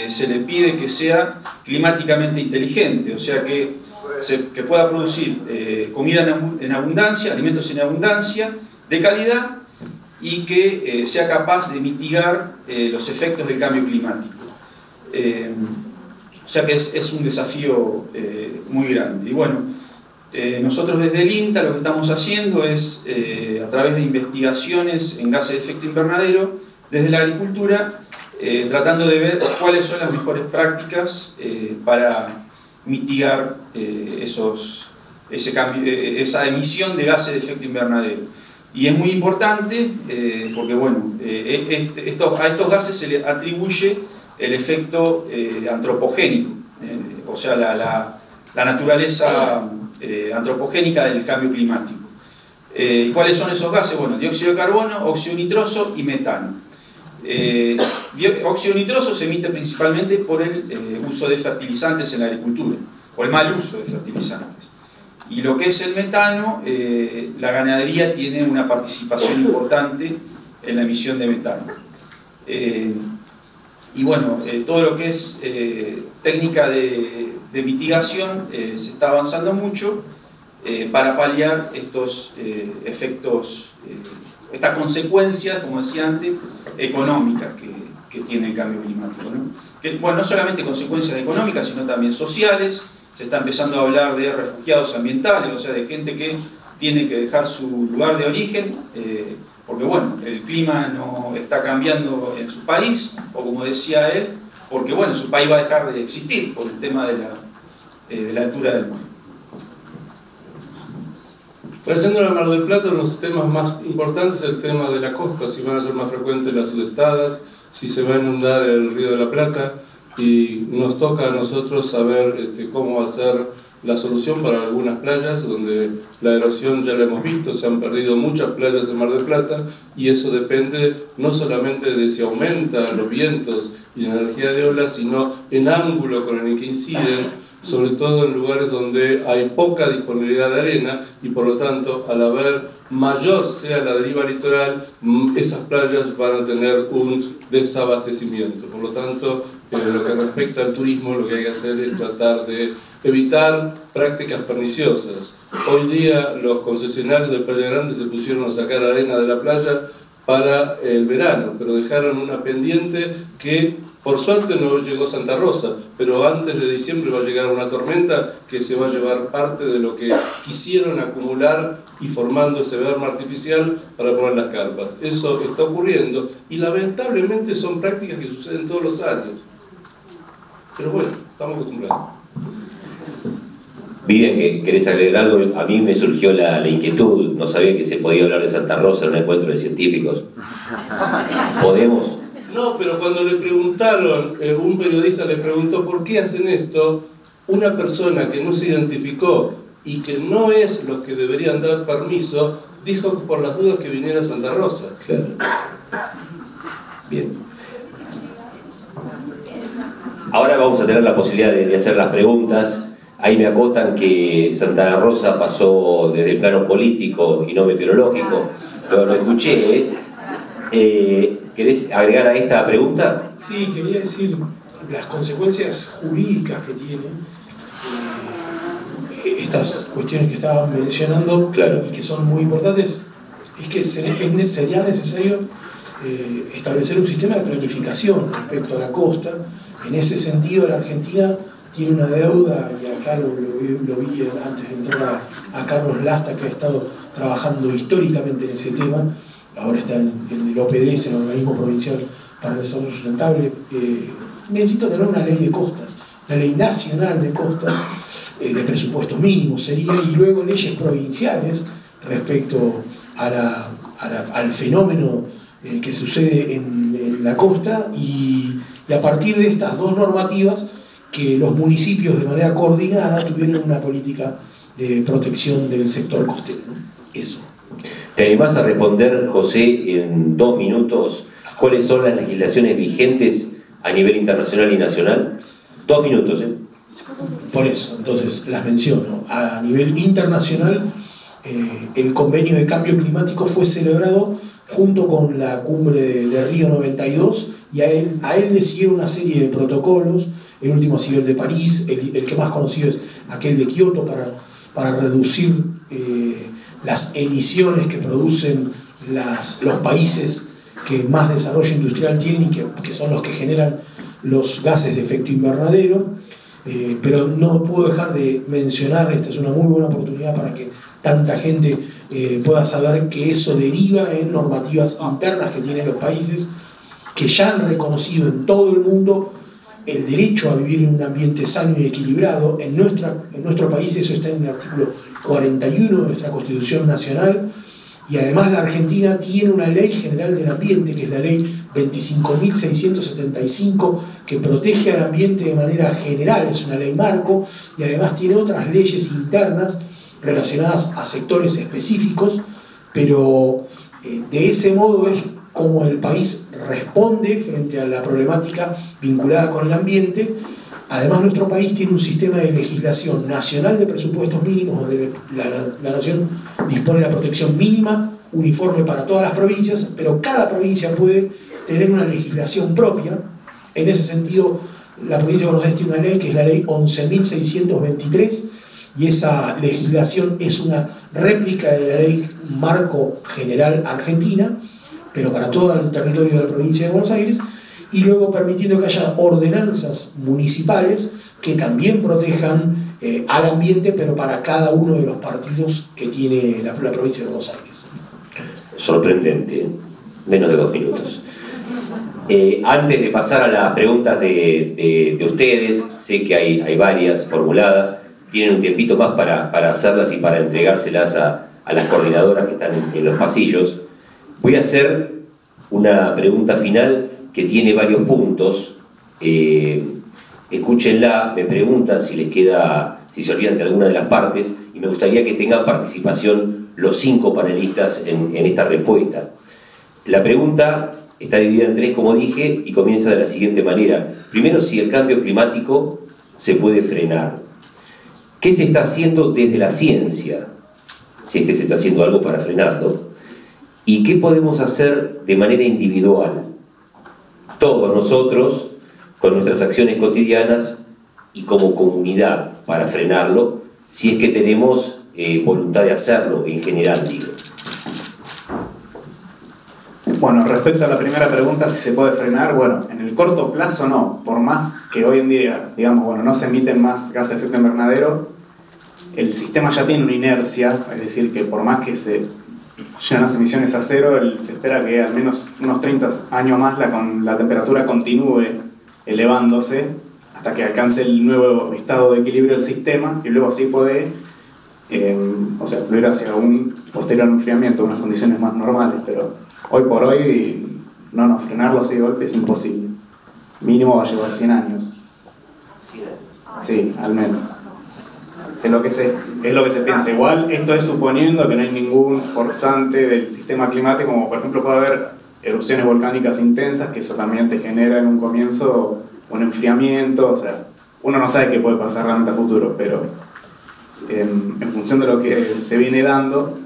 Se le pide que sea climáticamente inteligente, o sea que pueda producir comida en abundancia, alimentos en abundancia, de calidad, y que sea capaz de mitigar los efectos del cambio climático. O sea que es un desafío muy grande. Y bueno, nosotros desde el INTA lo que estamos haciendo es, a través de investigaciones en gases de efecto invernadero, desde la agricultura, tratando de ver cuáles son las mejores prácticas para mitigar esa emisión de gases de efecto invernadero. Y es muy importante porque, bueno, a estos gases se le atribuye el efecto antropogénico, o sea, la naturaleza antropogénica del cambio climático. ¿Y cuáles son esos gases? Bueno, dióxido de carbono, óxido nitroso y metano. Óxido nitroso se emite principalmente por el uso de fertilizantes en la agricultura, o el mal uso de fertilizantes. Y lo que es el metano, la ganadería tiene una participación importante en la emisión de metano. Y bueno, todo lo que es técnica de mitigación se está avanzando mucho para paliar estos efectos, estas consecuencias, como decía antes, económicas que tiene el cambio climático, ¿no? Que, bueno, no solamente consecuencias económicas, sino también sociales. Se está empezando a hablar de refugiados ambientales, o sea, de gente que tiene que dejar su lugar de origen, porque bueno, el clima no está cambiando en su país, o como decía él, porque bueno, su país va a dejar de existir por el tema de la altura del mar. Trayendo a Mar del Plata, uno de los temas más importantes es el tema de la costa, si van a ser más frecuentes las sudestadas, si se va a inundar el río de la Plata, y nos toca a nosotros saber cómo va a ser la solución para algunas playas donde la erosión ya la hemos visto, se han perdido muchas playas de Mar del Plata, y eso depende no solamente de si aumentan los vientos y la energía de olas, sino en ángulo con el que inciden, sobre todo en lugares donde hay poca disponibilidad de arena, y por lo tanto, al haber mayor sea la deriva litoral, esas playas van a tener un desabastecimiento. Por lo tanto, lo que respecta al turismo, lo que hay que hacer es tratar de evitar prácticas perniciosas. Hoy día los concesionarios de Playa Grande se pusieron a sacar arena de la playa para el verano, pero dejaron una pendiente que por suerte no llegó Santa Rosa, pero antes de diciembre va a llegar una tormenta que se va a llevar parte de lo que quisieron acumular y formando ese berma artificial para poner las carpas. Eso está ocurriendo y lamentablemente son prácticas que suceden todos los años. Pero bueno, estamos acostumbrados. Vivian, ¿querés agregar algo? A mí me surgió la inquietud, no sabía que se podía hablar de Santa Rosa en un encuentro de científicos. ¿Podemos? No, pero cuando le preguntaron, un periodista le preguntó ¿por qué hacen esto? Una persona que no se identificó y que no es los que deberían dar permiso, dijo que por las dudas que viniera Santa Rosa. Claro. Bien. Ahora vamos a tener la posibilidad de hacer las preguntas. Ahí me acotan que Santa Rosa pasó desde el plano político y no meteorológico. Lo escuché, ¿Querés agregar a esta pregunta? Sí, quería decir las consecuencias jurídicas que tienen estas cuestiones que estaban mencionando, claro, y que son muy importantes. Es que sería necesario establecer un sistema de planificación respecto a la costa. En ese sentido, la Argentina tiene una deuda, y acá lo vi antes de entrar a Carlos Lasta, que ha estado trabajando históricamente en ese tema. Ahora está en el OPDS, el Organismo Provincial para el Desarrollo Sustentable. Necesita tener una ley de costas, una ley nacional de costas, de presupuestos mínimos sería, y luego leyes provinciales respecto al fenómeno que sucede en la costa y a partir de estas dos normativas que los municipios de manera coordinada tuvieron una política de protección del sector costero, ¿no? Eso. ¿Te animás a responder, José, en 2 minutos, cuáles son las legislaciones vigentes a nivel internacional y nacional? 2 minutos, ¿eh? Por eso, entonces, las menciono. A nivel internacional, el convenio de cambio climático fue celebrado junto con la cumbre de Río 92 y a él le siguieron una serie de protocolos. El último ha sido el de París, el que más conocido es aquel de Kioto para reducir las emisiones que producen los países que más desarrollo industrial tienen y que son los que generan los gases de efecto invernadero. Pero no puedo dejar de mencionar, esta es una muy buena oportunidad para que tanta gente pueda saber que eso deriva en normativas internas que tienen los países que ya han reconocido en todo el mundo el derecho a vivir en un ambiente sano y equilibrado. En nuestro país eso está en el artículo 41 de nuestra Constitución Nacional, y además la Argentina tiene una ley general del ambiente, que es la ley 25.675, que protege al ambiente de manera general, es una ley marco, y además tiene otras leyes internas relacionadas a sectores específicos, pero de ese modo es como el país responde frente a la problemática vinculada con el ambiente. Además, nuestro país tiene un sistema de legislación nacional de presupuestos mínimos, donde la nación dispone de la protección mínima, uniforme para todas las provincias, pero cada provincia puede tener una legislación propia. En ese sentido, la provincia de Buenos Aires tiene una ley que es la ley 11.623, y esa legislación es una réplica de la ley marco general argentina, pero para todo el territorio de la provincia de Buenos Aires, y luego permitiendo que haya ordenanzas municipales que también protejan al ambiente, pero para cada uno de los partidos que tiene la provincia de Buenos Aires. Sorprendente, menos de 2 minutos. Antes de pasar a las preguntas de ustedes, sé que hay varias formuladas, tienen un tiempito más para hacerlas y para entregárselas a las coordinadoras que están en los pasillos. Voy a hacer una pregunta final que tiene varios puntos. Escúchenla, me preguntan si se olvidan de alguna de las partes, y me gustaría que tengan participación los 5 panelistas en esta respuesta. La pregunta está dividida en 3, como dije, y comienza de la siguiente manera. Primero, si el cambio climático se puede frenar. ¿Qué se está haciendo desde la ciencia? Si es que se está haciendo algo para frenarlo. ¿Y qué podemos hacer de manera individual? Todos nosotros, con nuestras acciones cotidianas y como comunidad, para frenarlo, si es que tenemos voluntad de hacerlo, en general, digo. Bueno, respecto a la primera pregunta, si se puede frenar, bueno, en el corto plazo no, por más que hoy en día, digamos, bueno, no se emiten más gases de efecto invernadero, el sistema ya tiene una inercia, es decir, que por más que se llegan las emisiones a cero, se espera que al menos unos 30 años más la temperatura continúe elevándose hasta que alcance el nuevo estado de equilibrio del sistema, y luego así puede fluir hacia un posterior enfriamiento, unas condiciones más normales, pero hoy por hoy frenarlo así de golpe es imposible. Mínimo va a llevar 100 años. Sí, al menos. Es lo que se piensa. Igual, esto es suponiendo que no hay ningún forzante del sistema climático, como por ejemplo puede haber erupciones volcánicas intensas, que eso también te genera en un comienzo un enfriamiento. O sea, uno no sabe qué puede pasar realmente a futuro, pero en función de lo que se viene dando,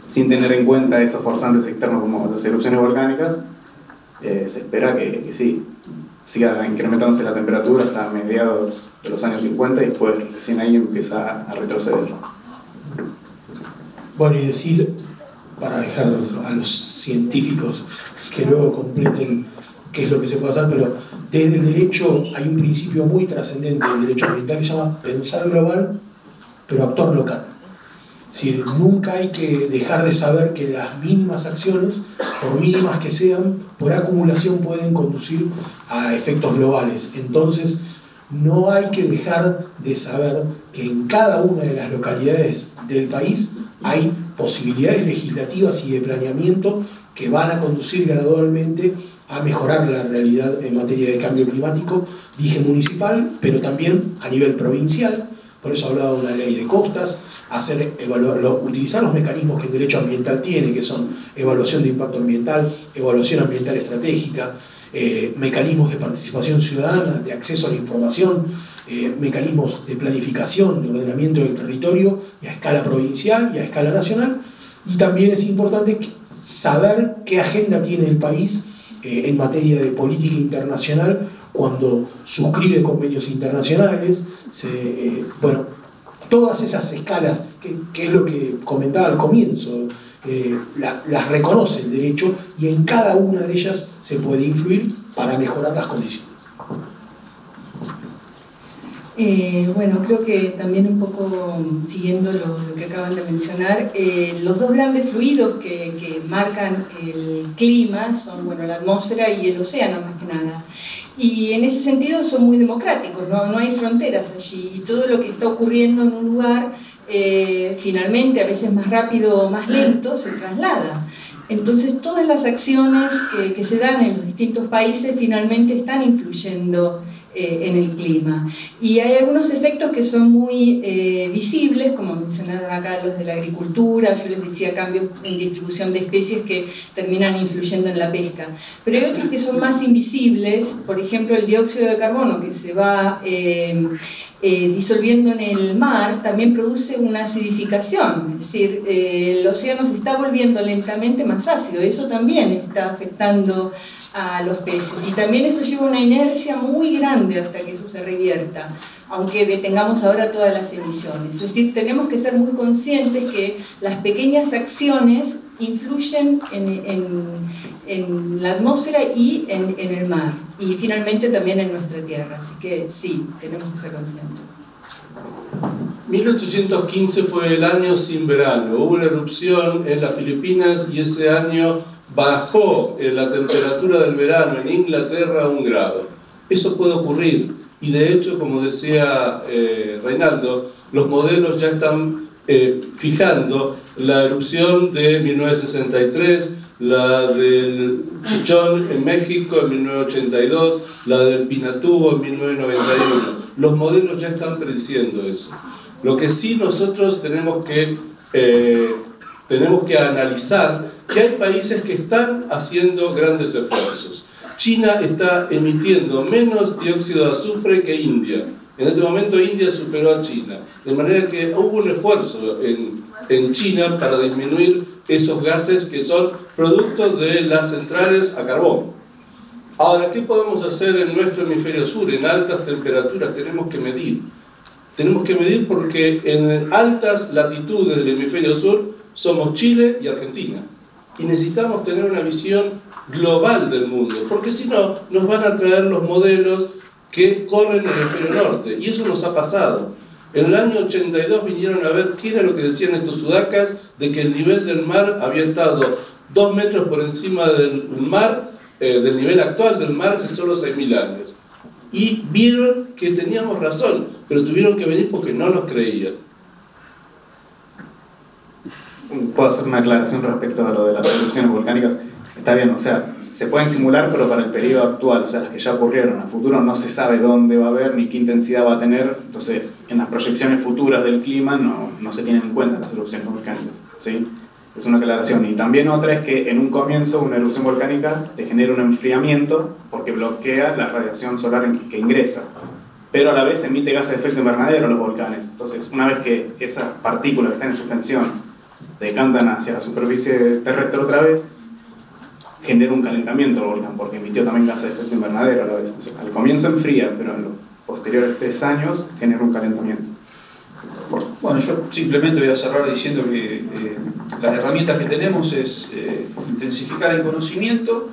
sin tener en cuenta esos forzantes externos como las erupciones volcánicas, se espera que sí, siga incrementándose la temperatura hasta mediados de los años 50, y después recién ahí empieza a retroceder. Bueno, y decir, para dejar a los científicos que luego completen qué es lo que se puede hacer, pero desde el derecho hay un principio muy trascendente del derecho ambiental que se llama pensar global, pero actuar local. Es decir, nunca hay que dejar de saber que las mínimas acciones, por mínimas que sean, por acumulación pueden conducir a efectos globales. Entonces, no hay que dejar de saber que en cada una de las localidades del país hay posibilidades legislativas y de planeamiento que van a conducir gradualmente a mejorar la realidad en materia de cambio climático, dije municipal, pero también a nivel provincial. Por eso hablaba de una ley de costas, utilizar los mecanismos que el derecho ambiental tiene, que son evaluación de impacto ambiental, evaluación ambiental estratégica, mecanismos de participación ciudadana, de acceso a la información, mecanismos de planificación, de ordenamiento del territorio a escala provincial y a escala nacional. Y también es importante saber qué agenda tiene el país en materia de política internacional cuando suscribe convenios internacionales. Bueno, todas esas escalas, que es lo que comentaba al comienzo, las reconoce el derecho y en cada una de ellas se puede influir para mejorar las condiciones. Bueno, creo que también un poco siguiendo lo que acaban de mencionar, los dos grandes fluidos que marcan el clima son, bueno, la atmósfera y el océano, más que nada. Y en ese sentido son muy democráticos, no hay fronteras allí. Y todo lo que está ocurriendo en un lugar, finalmente, a veces más rápido o más lento, se traslada. Entonces todas las acciones que se dan en los distintos países finalmente están influyendo en el clima. Y hay algunos efectos que son muy visibles, como mencionaron acá los de la agricultura. Yo les decía cambios en distribución de especies que terminan influyendo en la pesca. Pero hay otros que son más invisibles, por ejemplo el dióxido de carbono que se va disolviendo en el mar, también produce una acidificación, es decir, el océano se está volviendo lentamente más ácido, eso también está afectando a los peces, y también eso lleva una inercia muy grande hasta que eso se revierta, aunque detengamos ahora todas las emisiones. Es decir, tenemos que ser muy conscientes que las pequeñas acciones influyen en la atmósfera y en el mar, y finalmente también en nuestra tierra, así que sí, tenemos que ser conscientes. 1815 fue el año sin verano, hubo una erupción en las Filipinas y ese año bajó la temperatura del verano en Inglaterra a 1 grado. Eso puede ocurrir, y de hecho, como decía Reinaldo, los modelos ya están fijando la erupción de 1963, la del Chichón en México en 1982, la del Pinatubo en 1991. Los modelos ya están prediciendo eso. Lo que sí nosotros tenemos que analizar que hay países que están haciendo grandes esfuerzos. China está emitiendo menos dióxido de azufre que India. En este momento India superó a China, de manera que hubo un esfuerzo en China para disminuir esos gases que son productos de las centrales a carbón. Ahora, ¿qué podemos hacer en nuestro hemisferio sur? En altas temperaturas tenemos que medir. Tenemos que medir porque en altas latitudes del hemisferio sur somos Chile y Argentina. Y necesitamos tener una visión global del mundo, porque si no, nos van a traer los modelos que corren en el hemisferio norte. Y eso nos ha pasado. En el año 82 vinieron a ver qué era lo que decían estos sudacas de que el nivel del mar había estado 2 metros por encima del mar, del nivel actual del mar hace solo 6.000 años. Y vieron que teníamos razón, pero tuvieron que venir porque no nos creían. ¿Puedo hacer una aclaración respecto a lo de las erupciones volcánicas? Está bien, o sea, se pueden simular, pero para el periodo actual, o sea, las que ya ocurrieron. A futuro no se sabe dónde va a haber ni qué intensidad va a tener, entonces en las proyecciones futuras del clima no se tienen en cuenta las erupciones volcánicas, ¿sí? Es una aclaración. Y también otra es que en un comienzo una erupción volcánica te genera un enfriamiento porque bloquea la radiación solar que ingresa, pero a la vez emite gases de efecto invernadero los volcanes. Entonces, una vez que esas partículas que están en suspensión decantan hacia la superficie terrestre otra vez, genera un calentamiento el volcán, porque emitió también gases de efecto invernadero a la vez. Entonces, al comienzo enfría, pero en los posteriores 3 años genera un calentamiento. Bueno, yo simplemente voy a cerrar diciendo que las herramientas que tenemos es intensificar el conocimiento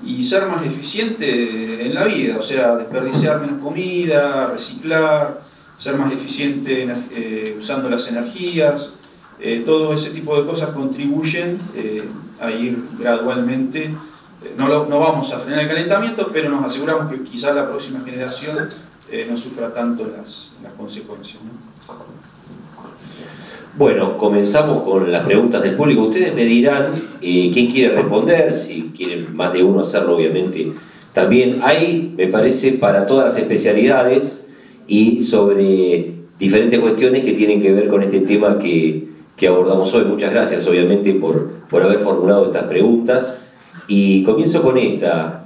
y ser más eficiente en la vida, o sea, desperdiciar menos comida, reciclar, ser más eficiente usando las energías. Todo ese tipo de cosas contribuyen a ir gradualmente. No vamos a frenar el calentamiento, pero nos aseguramos que quizá la próxima generación no sufra tanto las consecuencias, ¿no? Bueno, comenzamos con las preguntas del público. Ustedes me dirán quién quiere responder, si quieren más de uno hacerlo, obviamente. También hay, me parece, para todas las especialidades y sobre diferentes cuestiones que tienen que ver con este tema que abordamos hoy. Muchas gracias, obviamente, por haber formulado estas preguntas. Y comienzo con esta.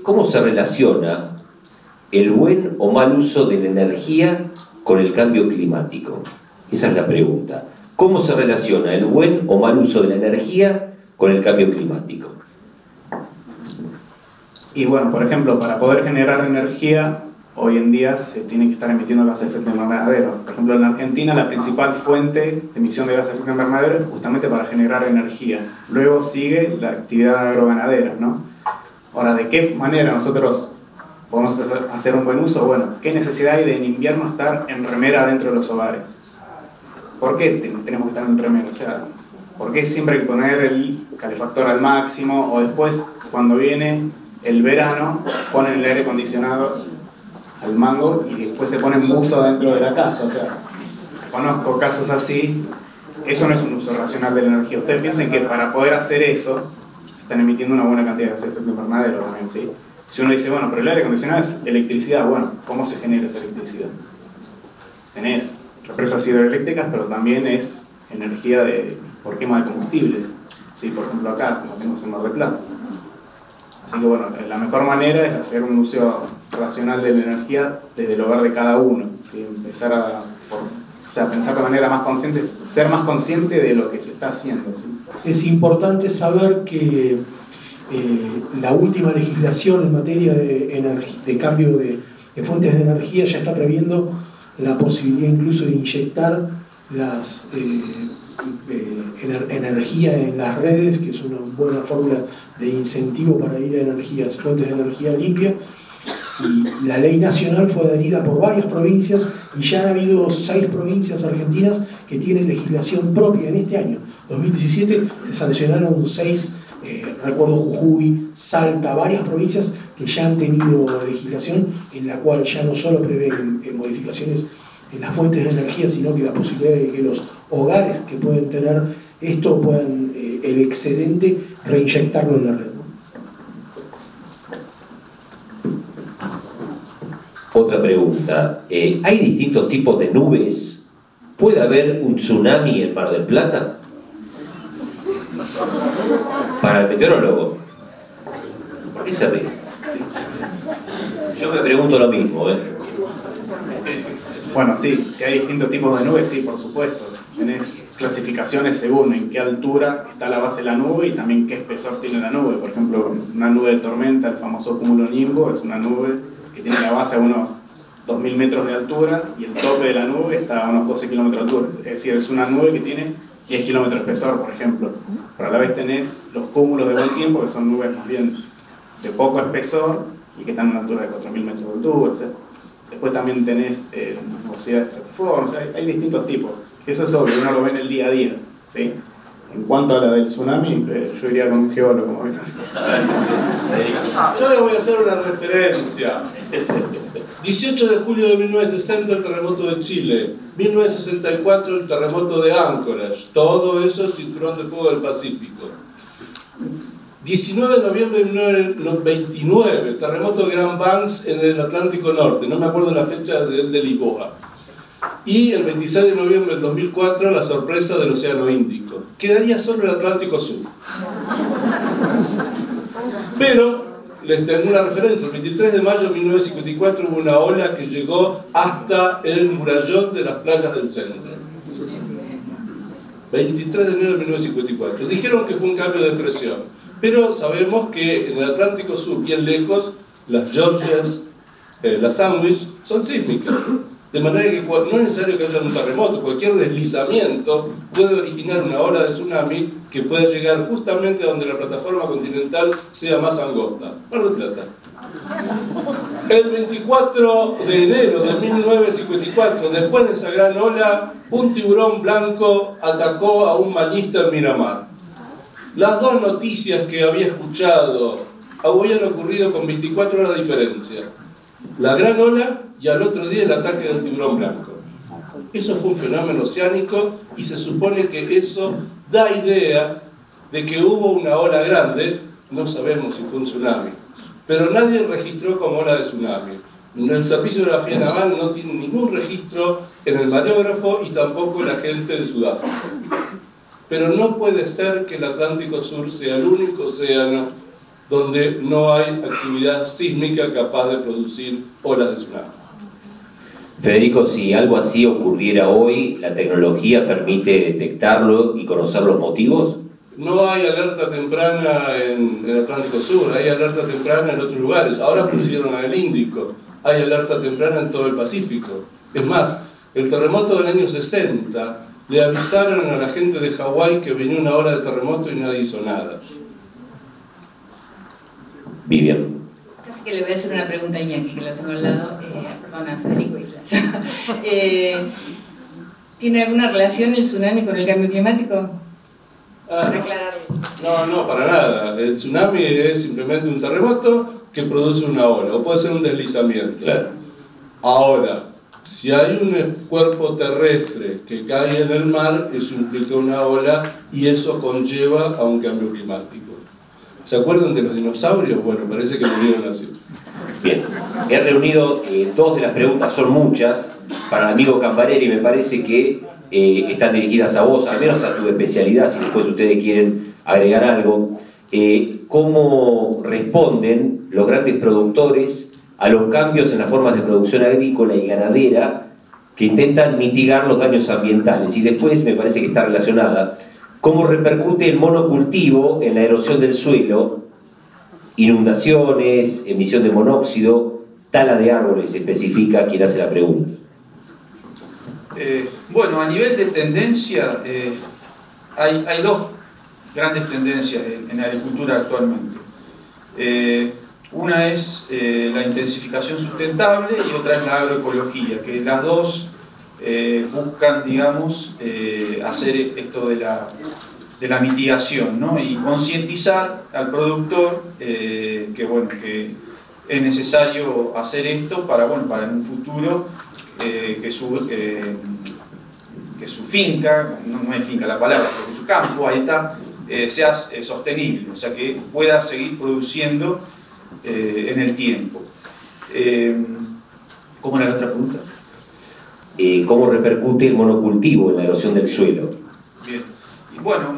¿Cómo se relaciona el buen o mal uso de la energía con el cambio climático? Esa es la pregunta. ¿Cómo se relaciona el buen o mal uso de la energía con el cambio climático? Y bueno, por ejemplo, para poder generar energía, hoy en día se tienen que estar emitiendo gases de efecto invernadero. Por ejemplo, en Argentina la principal fuente de emisión de gases de efecto invernadero es justamente para generar energía. Luego sigue la actividad agroganadera, ¿no? Ahora, ¿de qué manera nosotros podemos hacer un buen uso? Bueno, ¿qué necesidad hay de en invierno estar en remera dentro de los hogares? ¿Por qué tenemos que estar en remera? O sea, ¿por qué siempre hay que poner el calefactor al máximo? O después, cuando viene el verano, ponen el aire acondicionado al mango y después se ponen buzo dentro de la casa. O sea, conozco casos así. Eso no es un uso racional de la energía. Ustedes piensen que para poder hacer eso se están emitiendo una buena cantidad de gases de efecto invernadero también, ¿sí? Si uno dice, bueno, pero el aire acondicionado es electricidad, bueno, ¿cómo se genera esa electricidad? Tenés represas hidroeléctricas, pero también es energía por quema de combustibles, ¿sí? Por ejemplo acá, como tenemos en Mar del Plata. Así que bueno, la mejor manera es hacer un uso racional de la energía desde el hogar de cada uno, ¿sí? Empezar a pensar de manera más consciente, ser más consciente de lo que se está haciendo, ¿sí? Es importante saber que la última legislación en materia de cambio de fuentes de energía ya está previendo la posibilidad incluso de inyectar energía en las redes, que es una buena fórmula de incentivo para ir a fuentes de energía limpia. Y la ley nacional fue adherida por varias provincias y ya ha habido 6 provincias argentinas que tienen legislación propia en este año. 2017 se sancionaron 6, recuerdo Jujuy, Salta, varias provincias que ya han tenido legislación en la cual ya no solo prevén modificaciones en las fuentes de energía, sino que la posibilidad de que los hogares que pueden tener esto puedan el excedente reinyectarlo en la red, ¿no? Otra pregunta. ¿Hay distintos tipos de nubes? ¿Puede haber un tsunami en Mar del Plata? Para el meteorólogo. ¿Por qué se ríe? Yo me pregunto lo mismo, Bueno, sí, si hay distintos tipos de nubes, sí, por supuesto. Tenés clasificaciones según en qué altura está la base de la nube y también qué espesor tiene la nube. Por ejemplo, una nube de tormenta, el famoso cumulonimbo, es una nube que tiene la base a unos 2.000 metros de altura y el tope de la nube está a unos 12 kilómetros de altura. Es decir, es una nube que tiene 10 kilómetros de espesor, por ejemplo. Pero a la vez tenés los cúmulos de buen tiempo, que son nubes más bien de poco espesor y que están a una altura de 4.000 metros de altura, etc. Después también tenés nubosidad estratiforme, o sea, hay distintos tipos. Eso es obvio, uno lo ve en el día a día, ¿sí? En cuanto a la del tsunami, yo iría con un geólogo. Yo les voy a hacer una referencia. 18 de julio de 1960 el terremoto de Chile, 1964 el terremoto de Anchorage, todo eso es cinturón de fuego del Pacífico. 19 de noviembre de 1929, terremoto de Grand Banks en el Atlántico Norte, no me acuerdo la fecha de Lisboa. Y el 26 de noviembre del 2004, la sorpresa del Océano Índico. Quedaría solo el Atlántico Sur. Pero les tengo una referencia. El 23 de mayo de 1954 hubo una ola que llegó hasta el murallón de las playas del centro. 23 de enero de 1954. Dijeron que fue un cambio de presión. Pero sabemos que en el Atlántico Sur, bien lejos, las Georgias, las Sandwich, son sísmicas. De manera que no es necesario que haya un terremoto, cualquier deslizamiento puede originar una ola de tsunami que puede llegar justamente a donde la plataforma continental sea más angosta. Mar del Plata. El 24 de enero de 1954, después de esa gran ola, un tiburón blanco atacó a un bañista en Miramar. Las dos noticias que había escuchado habían ocurrido con 24 horas de diferencia. La gran ola y al otro día el ataque del tiburón blanco. Eso fue un fenómeno oceánico y se supone que eso da idea de que hubo una ola grande, no sabemos si fue un tsunami, pero nadie registró como ola de tsunami. El Servicio de Geografía Naval no tiene ningún registro en el mareógrafo y tampoco la gente de Sudáfrica. Pero no puede ser que el Atlántico Sur sea el único océano donde no hay actividad sísmica capaz de producir olas de tsunami. Federico, si algo así ocurriera hoy, ¿la tecnología permite detectarlo y conocer los motivos? No hay alerta temprana en el Atlántico Sur, hay alerta temprana en otros lugares. Ahora pusieron en el Índico, hay alerta temprana en todo el Pacífico. Es más, el terremoto del año 60, le avisaron a la gente de Hawái que venía una ola de terremoto y nadie hizo nada. Vivian. Casi que le voy a hacer una pregunta a Iñaki, que lo tengo al lado. Perdona, Federico Islas. ¿Tiene alguna relación el tsunami con el cambio climático? Para aclararle. No, para nada. El tsunami es simplemente un terremoto que produce una ola, o puede ser un deslizamiento. Claro. Ahora, si hay un cuerpo terrestre que cae en el mar, eso implica una ola y eso conlleva a un cambio climático. ¿Se acuerdan de los dinosaurios? Bueno, parece que murieron así. Bien, he reunido dos de las preguntas, son muchas, para el amigo Cambarelli, me parece que están dirigidas a vos, al menos a tu especialidad, si después ustedes quieren agregar algo. ¿Cómo responden los grandes productores a los cambios en las formas de producción agrícola y ganadera que intentan mitigar los daños ambientales? Y después, me parece que está relacionada, ¿cómo repercute el monocultivo en la erosión del suelo? Inundaciones, emisión de monóxido, tala de árboles, especifica quien hace la pregunta. Bueno, a nivel de tendencia, hay dos grandes tendencias en la agricultura actualmente. Una es la intensificación sustentable y otra es la agroecología, que las dos buscan, digamos, hacer esto de la mitigación, ¿no? Y concientizar al productor que es necesario hacer esto para en un futuro que su finca, no es finca la palabra, porque su campo, ahí está, sea sostenible, o sea que pueda seguir produciendo en el tiempo. ¿Cómo era la otra pregunta? ¿Cómo repercute el monocultivo en la erosión del suelo? Bien.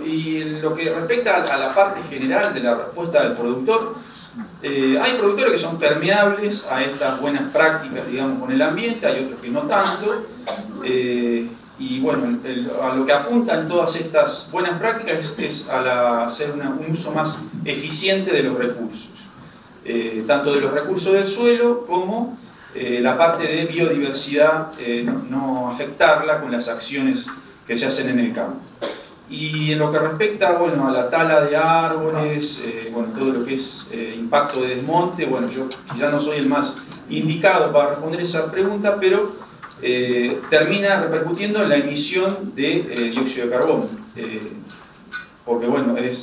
Y en lo que respecta a la parte general de la respuesta del productor, hay productores que son permeables a estas buenas prácticas, digamos, con el ambiente, hay otros que no tanto, a lo que apuntan todas estas buenas prácticas es a hacer un uso más eficiente de los recursos, tanto de los recursos del suelo como la parte de biodiversidad, no afectarla con las acciones que se hacen en el campo. Y en lo que respecta a la tala de árboles, todo lo que es impacto de desmonte, yo quizá no soy el más indicado para responder esa pregunta, pero termina repercutiendo en la emisión de dióxido de carbono. Porque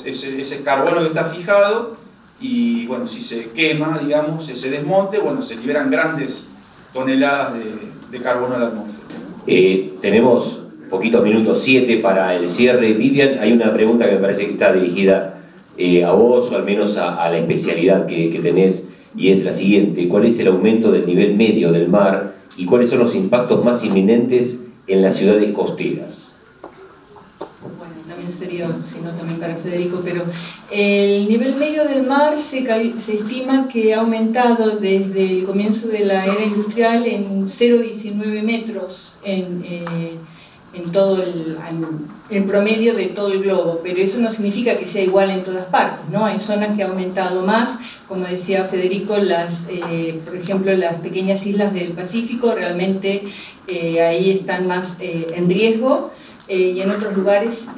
ese carbono que está fijado y si se quema, digamos, ese desmonte, se liberan grandes toneladas de carbono a la atmósfera. Tenemos poquitos minutos, 7 para el cierre. Vivian, hay una pregunta que me parece que está dirigida a vos, o al menos a la especialidad que tenés, y es la siguiente: ¿cuál es el aumento del nivel medio del mar y cuáles son los impactos más inminentes en las ciudades costeras? Bueno, también sería, si no también para Federico, pero el nivel medio del mar se estima que ha aumentado desde el comienzo de la era industrial en 0,19 metros en todo el promedio de todo el globo, pero eso no significa que sea igual en todas partes, ¿no? Hay zonas que ha aumentado más, como decía Federico, por ejemplo, las pequeñas islas del Pacífico realmente ahí están más en riesgo, y en otros lugares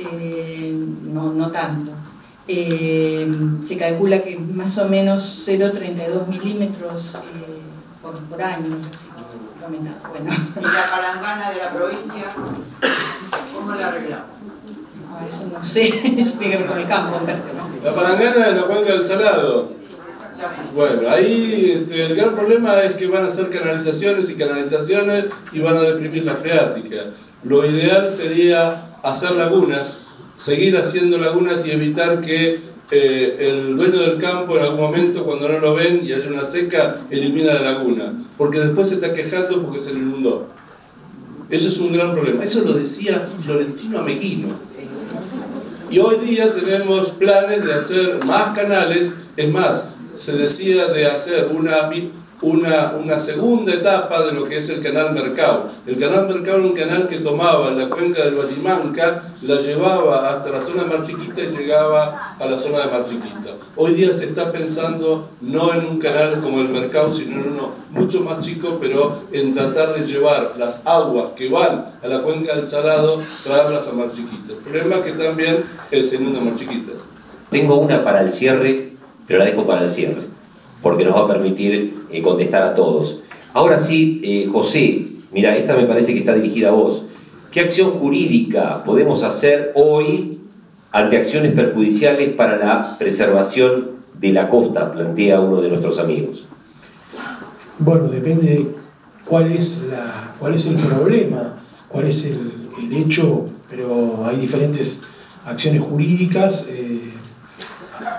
no tanto. Se calcula que más o menos 0,32 milímetros por año, así. Bueno. ¿Y la palangana de la provincia? ¿Cómo la arreglamos? Eso no sé, eso tiene que ver con el campo. La palangana es la cuenca del Salado. Exactamente. Bueno, ahí el gran problema es que van a hacer canalizaciones y van a deprimir la freática. Lo ideal sería hacer lagunas, seguir haciendo lagunas y evitar que el dueño del campo en algún momento, cuando no lo ven y haya una seca, elimina la laguna, porque después se está quejando porque se le inundó. Eso es un gran problema. Eso lo decía Florentino Ameghino. Y hoy día tenemos planes de hacer más canales. Es más, se decía de hacer una segunda etapa de lo que es el canal Mercado. El canal Mercado era un canal que tomaba la cuenca del Vallimanca, la llevaba hasta la zona de Mar Chiquita y llegaba a la zona de Mar Chiquita. Hoy día se está pensando no en un canal como el Mercado, sino en uno mucho más chico, pero en tratar de llevar las aguas que van a la cuenca del Salado, traerlas a Mar Chiquita. El problema es que también se inunda Mar Chiquita. Tengo una para el cierre, pero la dejo para el cierre, porque nos va a permitir contestar a todos. Ahora sí, José, mira, esta me parece que está dirigida a vos. ¿Qué acción jurídica podemos hacer hoy ante acciones perjudiciales para la preservación de la costa? Plantea uno de nuestros amigos. Bueno, depende de cuál es el problema, cuál es el hecho, pero hay diferentes acciones jurídicas.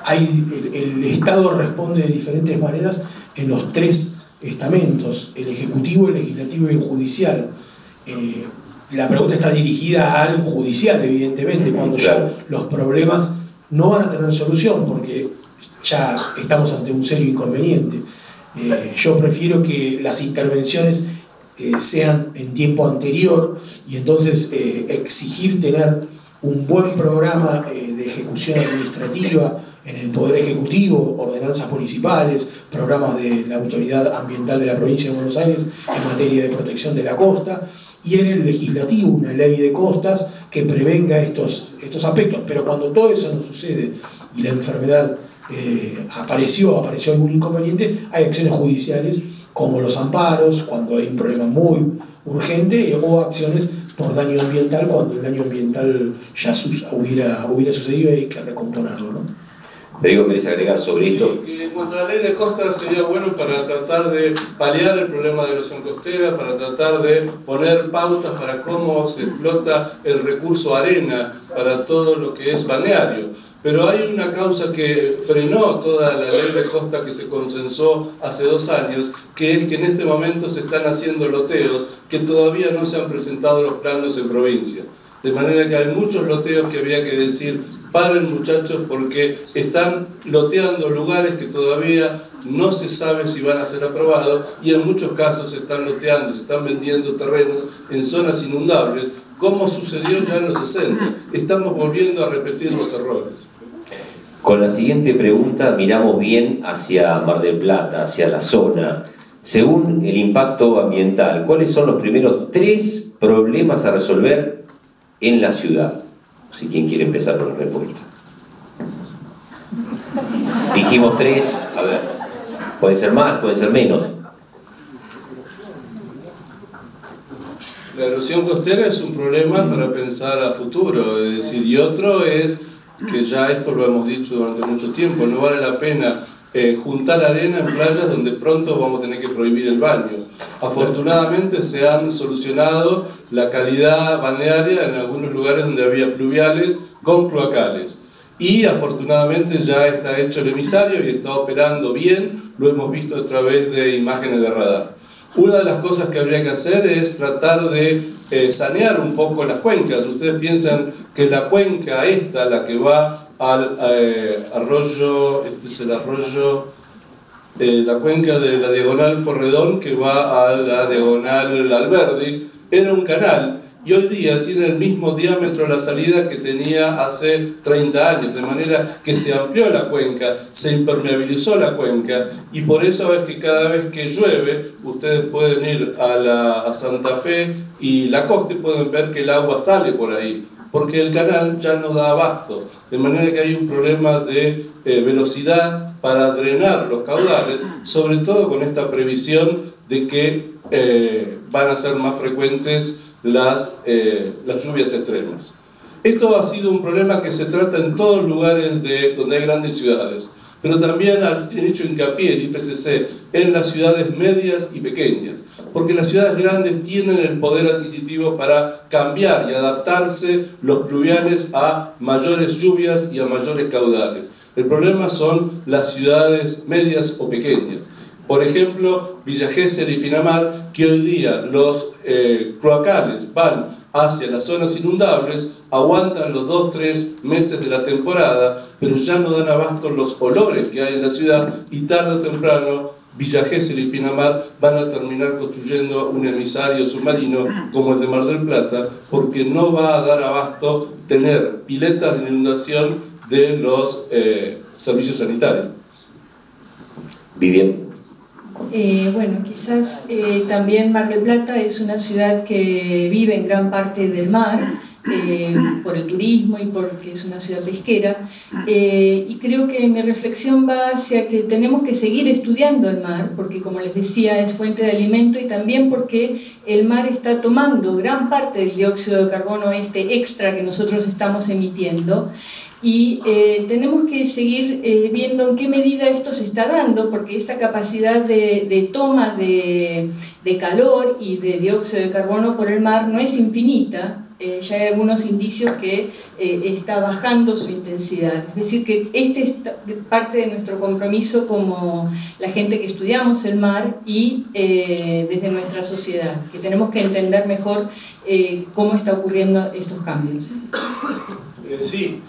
El Estado responde de diferentes maneras en los tres estamentos: el Ejecutivo, el Legislativo y el Judicial. La pregunta está dirigida al Judicial, evidentemente, cuando ya los problemas no van a tener solución, porque ya estamos ante un serio inconveniente. Yo prefiero que las intervenciones sean en tiempo anterior y entonces exigir tener un buen programa de ejecución administrativa en el Poder Ejecutivo, ordenanzas municipales, programas de la Autoridad Ambiental de la Provincia de Buenos Aires en materia de protección de la costa, y en el Legislativo una ley de costas que prevenga estos aspectos. Pero cuando todo eso no sucede y la enfermedad apareció algún inconveniente, hay acciones judiciales como los amparos, cuando hay un problema muy urgente, o acciones por daño ambiental, cuando el daño ambiental ya hubiera sucedido y hay que recomponerlo, ¿no? Rodrigo, ¿querés agregar sobre esto? Que en cuanto a la ley de costas sería bueno para tratar de paliar el problema de erosión costera, para tratar de poner pautas para cómo se explota el recurso arena para todo lo que es balneario. Pero hay una causa que frenó toda la ley de costa que se consensó hace 2 años, que es que en este momento se están haciendo loteos que todavía no se han presentado los planos en provincia. De manera que hay muchos loteos que había que decir: paren muchachos, porque están loteando lugares que todavía no se sabe si van a ser aprobados, y en muchos casos se están loteando, se están vendiendo terrenos en zonas inundables, como sucedió ya en los 60. Estamos volviendo a repetir los errores. Con la siguiente pregunta miramos bien hacia Mar del Plata, hacia la zona. Según el impacto ambiental, ¿cuáles son los primeros 3 problemas a resolver en la ciudad? Si quien quiere empezar con la respuesta. Dijimos 3, a ver, puede ser más, puede ser menos. La erosión costera es un problema para pensar a futuro, es decir, y otro es que ya esto lo hemos dicho durante mucho tiempo, no vale la pena juntar arena en playas donde pronto vamos a tener que prohibir el baño. Afortunadamente se han solucionado la calidad balnearia en algunos lugares donde había pluviales con cloacales. Y afortunadamente ya está hecho el emisario y está operando bien, lo hemos visto a través de imágenes de radar. Una de las cosas que habría que hacer es tratar de sanear un poco las cuencas. Ustedes piensan que la cuenca esta, la que va al arroyo, este es el arroyo, la cuenca de la diagonal Porredón, que va a la diagonal Alberdi, era un canal, y hoy día tiene el mismo diámetro la salida que tenía hace 30 años, de manera que se amplió la cuenca, se impermeabilizó la cuenca, y por eso es que cada vez que llueve, ustedes pueden ir a Santa Fe y La Costa y pueden ver que el agua sale por ahí, porque el canal ya no da abasto, de manera que hay un problema de velocidad para drenar los caudales, sobre todo con esta previsión de que van a ser más frecuentes las lluvias extremas. Esto ha sido un problema que se trata en todos los lugares donde hay grandes ciudades, pero también han hecho hincapié el IPCC en las ciudades medias y pequeñas, porque las ciudades grandes tienen el poder adquisitivo para cambiar y adaptarse los pluviales a mayores lluvias y a mayores caudales. El problema son las ciudades medias o pequeñas. Por ejemplo, Villa Gesell y Pinamar, que hoy día los cloacales van hacia las zonas inundables, aguantan los 2-3 meses de la temporada, pero ya no dan abasto los olores que hay en la ciudad y tarde o temprano Villa Gesell y Pinamar van a terminar construyendo un emisario submarino como el de Mar del Plata, porque no va a dar abasto tener piletas de inundación de los servicios sanitarios. Vivian. Bueno, quizás también Mar del Plata es una ciudad que vive en gran parte del mar, por el turismo y porque es una ciudad pesquera, y creo que mi reflexión va hacia que tenemos que seguir estudiando el mar, porque como les decía es fuente de alimento, y también porque el mar está tomando gran parte del dióxido de carbono extra que nosotros estamos emitiendo, y tenemos que seguir viendo en qué medida esto se está dando, porque esa capacidad de toma de calor y de dióxido de carbono por el mar no es infinita. Ya hay algunos indicios que está bajando su intensidad. Es decir, que este es parte de nuestro compromiso como la gente que estudiamos el mar y desde nuestra sociedad, que tenemos que entender mejor cómo está ocurriendo estos cambios. Sí.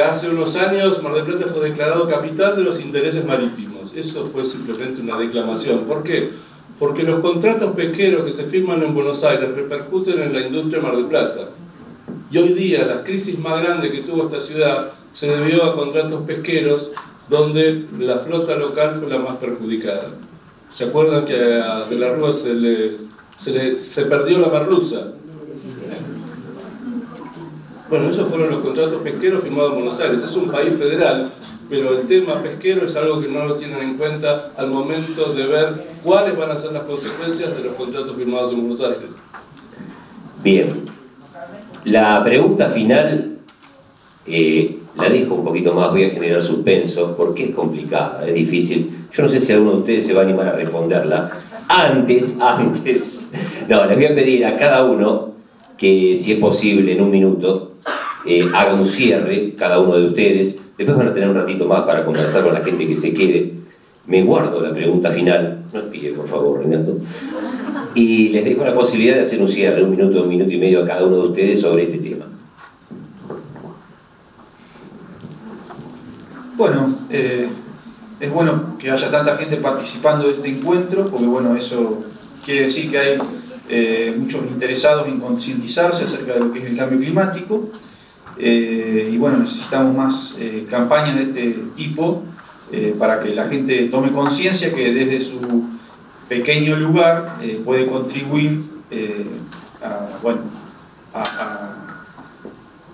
Hace unos años Mar del Plata fue declarado capital de los intereses marítimos. Eso fue simplemente una declamación. ¿Por qué? Porque los contratos pesqueros que se firman en Buenos Aires repercuten en la industria de Mar del Plata. Y hoy día la crisis más grande que tuvo esta ciudad se debió a contratos pesqueros donde la flota local fue la más perjudicada. ¿Se acuerdan que a De la Rúa se perdió la merluza? Bueno, esos fueron los contratos pesqueros firmados en Buenos Aires. Es un país federal, pero el tema pesquero es algo que no lo tienen en cuenta al momento de ver cuáles van a ser las consecuencias de los contratos firmados en Buenos Aires. Bien. La pregunta final la dejo un poquito más, voy a generar suspenso, porque es complicada, es difícil. Yo no sé si alguno de ustedes se va a animar a responderla. Antes, no, les voy a pedir a cada uno que, si es posible, en un minuto, haga un cierre, cada uno de ustedes. Después van a tener un ratito más para conversar con la gente que se quede. Me guardo la pregunta final, no pide, por favor, Renato. Y les dejo la posibilidad de hacer un cierre, un minuto y medio a cada uno de ustedes sobre este tema. Bueno, es bueno que haya tanta gente participando de este encuentro, porque bueno, eso quiere decir que hay muchos interesados en concientizarse acerca de lo que es el cambio climático, y bueno, necesitamos más campañas de este tipo para que la gente tome conciencia que desde su pequeño lugar puede contribuir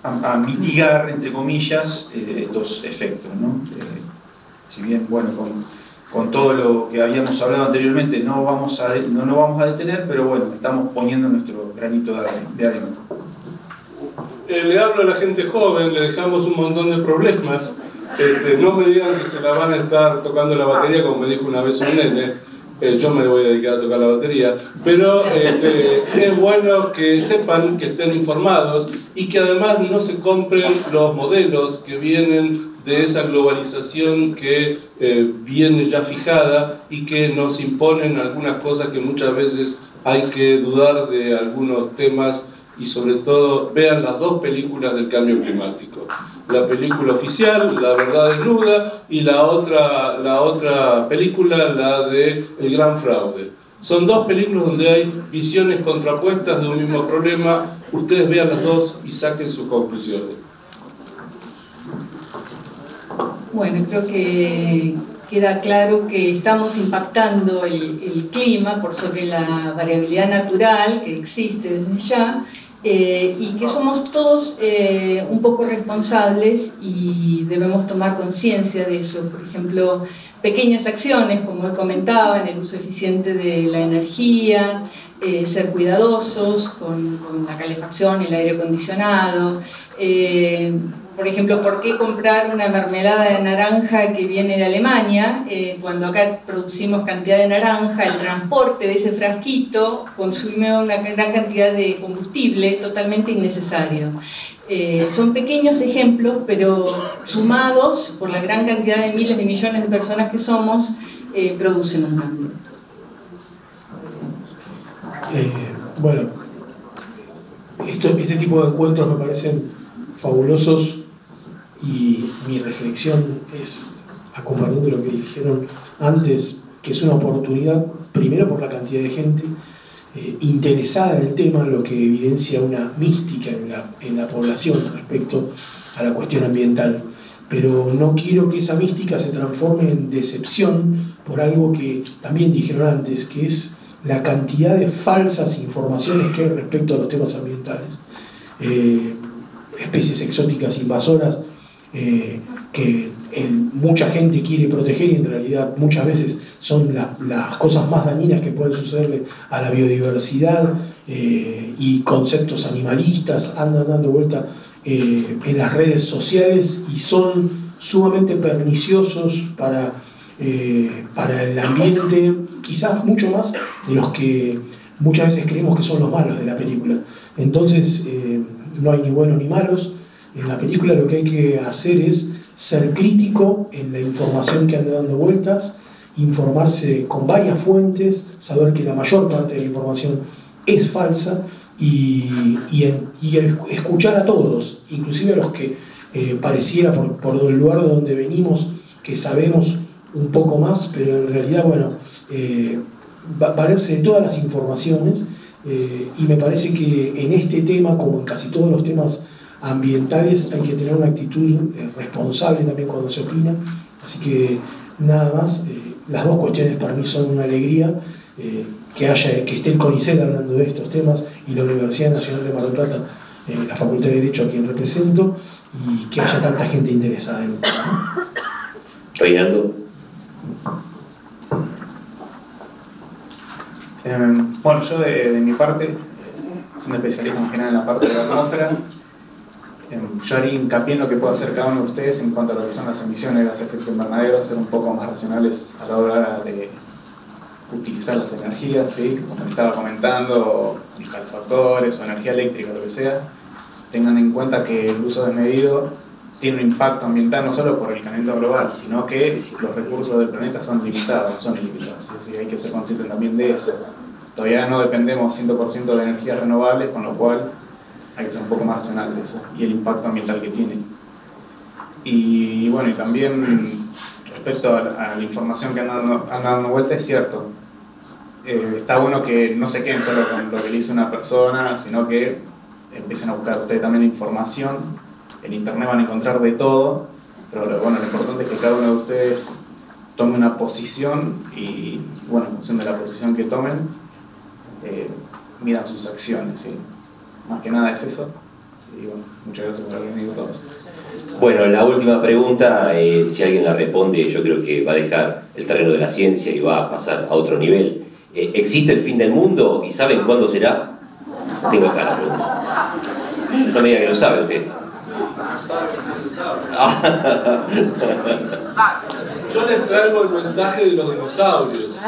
a mitigar, entre comillas, estos efectos, ¿no? Si bien, bueno, con todo lo que habíamos hablado anteriormente no nos vamos a detener, pero bueno, estamos poniendo nuestro granito de arena. Le hablo a la gente joven, le dejamos un montón de problemas. No me digan que se la van a estar tocando la batería, como me dijo una vez un nene. Yo me voy a dedicar a tocar la batería, pero es bueno que sepan, que estén informados y que además no se compren los modelos que vienen de esa globalización que viene ya fijada y que nos imponen algunas cosas que muchas veces hay que dudar de algunos temas, y sobre todo vean las dos películas del cambio climático. La película oficial, La verdad desnuda, y la otra película, la de El gran fraude. Son dos películas donde hay visiones contrapuestas de un mismo problema. Ustedes vean las dos y saquen sus conclusiones. Bueno, creo que queda claro que estamos impactando el clima por sobre la variabilidad natural que existe desde ya, y que somos todos un poco responsables y debemos tomar conciencia de eso. Por ejemplo, pequeñas acciones, como él comentaba, en el uso eficiente de la energía, ser cuidadosos con la calefacción y el aire acondicionado, por ejemplo, ¿por qué comprar una mermelada de naranja que viene de Alemania cuando acá producimos cantidad de naranja? El transporte de ese frasquito consume una gran cantidad de combustible totalmente innecesario. Son pequeños ejemplos, pero sumados por la gran cantidad de miles de millones de personas que somos, producen un cambio. Bueno, este tipo de encuentros me parecen fabulosos y mi reflexión es, acompañando lo que dijeron antes, que es una oportunidad, primero por la cantidad de gente interesada en el tema, lo que evidencia una mística en la población respecto a la cuestión ambiental. Pero no quiero que esa mística se transforme en decepción por algo que también dijeron antes, que es la cantidad de falsas informaciones que hay respecto a los temas ambientales. Especies exóticas invasoras que mucha gente quiere proteger y en realidad muchas veces son las cosas más dañinas que pueden sucederle a la biodiversidad, y conceptos animalistas andan dando vuelta en las redes sociales y son sumamente perniciosos para el ambiente, quizás mucho más de los que muchas veces creemos que son los malos de la película. Entonces no hay ni buenos ni malos. En la película lo que hay que hacer es ser crítico en la información que anda dando vueltas, informarse con varias fuentes, saber que la mayor parte de la información es falsa y escuchar a todos, inclusive a los que pareciera por el lugar de donde venimos que sabemos un poco más, pero en realidad, bueno, valerse de todas las informaciones, y me parece que en este tema, como en casi todos los temas ambientales, hay que tener una actitud responsable también cuando se opina. Así que nada más, las dos cuestiones para mí son una alegría, que esté el CONICET hablando de estos temas y la Universidad Nacional de Mar del Plata, la Facultad de Derecho a quien represento, y que haya tanta gente interesada en el tema. Reinaldo. Bueno, yo de mi parte, soy un especialista en general en la parte de la atmósfera. Yo haría hincapié en lo que puede hacer cada uno de ustedes en cuanto a lo que son las emisiones de gas de efecto invernadero, ser un poco más racionales a la hora de utilizar las energías, ¿sí? Como estaba comentando, los calefactores o energía eléctrica, lo que sea. Tengan en cuenta que el uso desmedido tiene un impacto ambiental no solo por el calentamiento global, sino que los recursos del planeta son limitados, no son ilimitados. Así que hay que ser conscientes también de eso. Todavía no dependemos 100% de energías renovables, con lo cual hay que ser un poco más racional de eso y el impacto ambiental que tiene. Y bueno, y también respecto a la información que anda dando vuelta, es cierto. Está bueno que no se queden solo con lo que le dice una persona, sino que empiecen a buscar ustedes también información. En internet van a encontrar de todo, pero lo importante es que cada uno de ustedes tome una posición y, bueno, en función de la posición que tomen, midan sus acciones, ¿sí? Más que nada es eso. Y bueno, muchas gracias por haber venido todos. Bueno, la última pregunta, si alguien la responde, yo creo que va a dejar el terreno de la ciencia y va a pasar a otro nivel. ¿Existe el fin del mundo y saben cuándo será? Tengo acá la pregunta. No me diga que lo sabe usted. Yo les traigo el mensaje de los dinosaurios.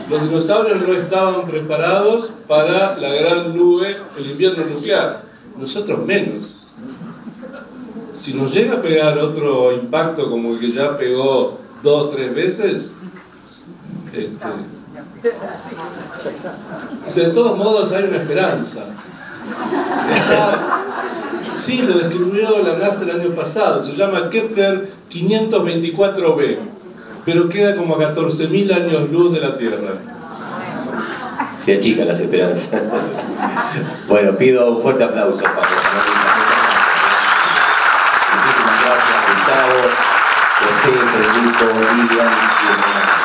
Los dinosaurios no estaban preparados para la gran nube, el invierno nuclear. Nosotros menos. Si nos llega a pegar otro impacto como el que ya pegó 2 o 3 veces, de todos modos hay una esperanza. Sí, lo descubrió la NASA el año pasado, se llama Kepler 524b, pero queda como a 14.000 años luz de la Tierra. Se achican las esperanzas. Bueno, pido un fuerte aplauso para los Muchísimas gracias, Gustavo, José, Federico, Lilian y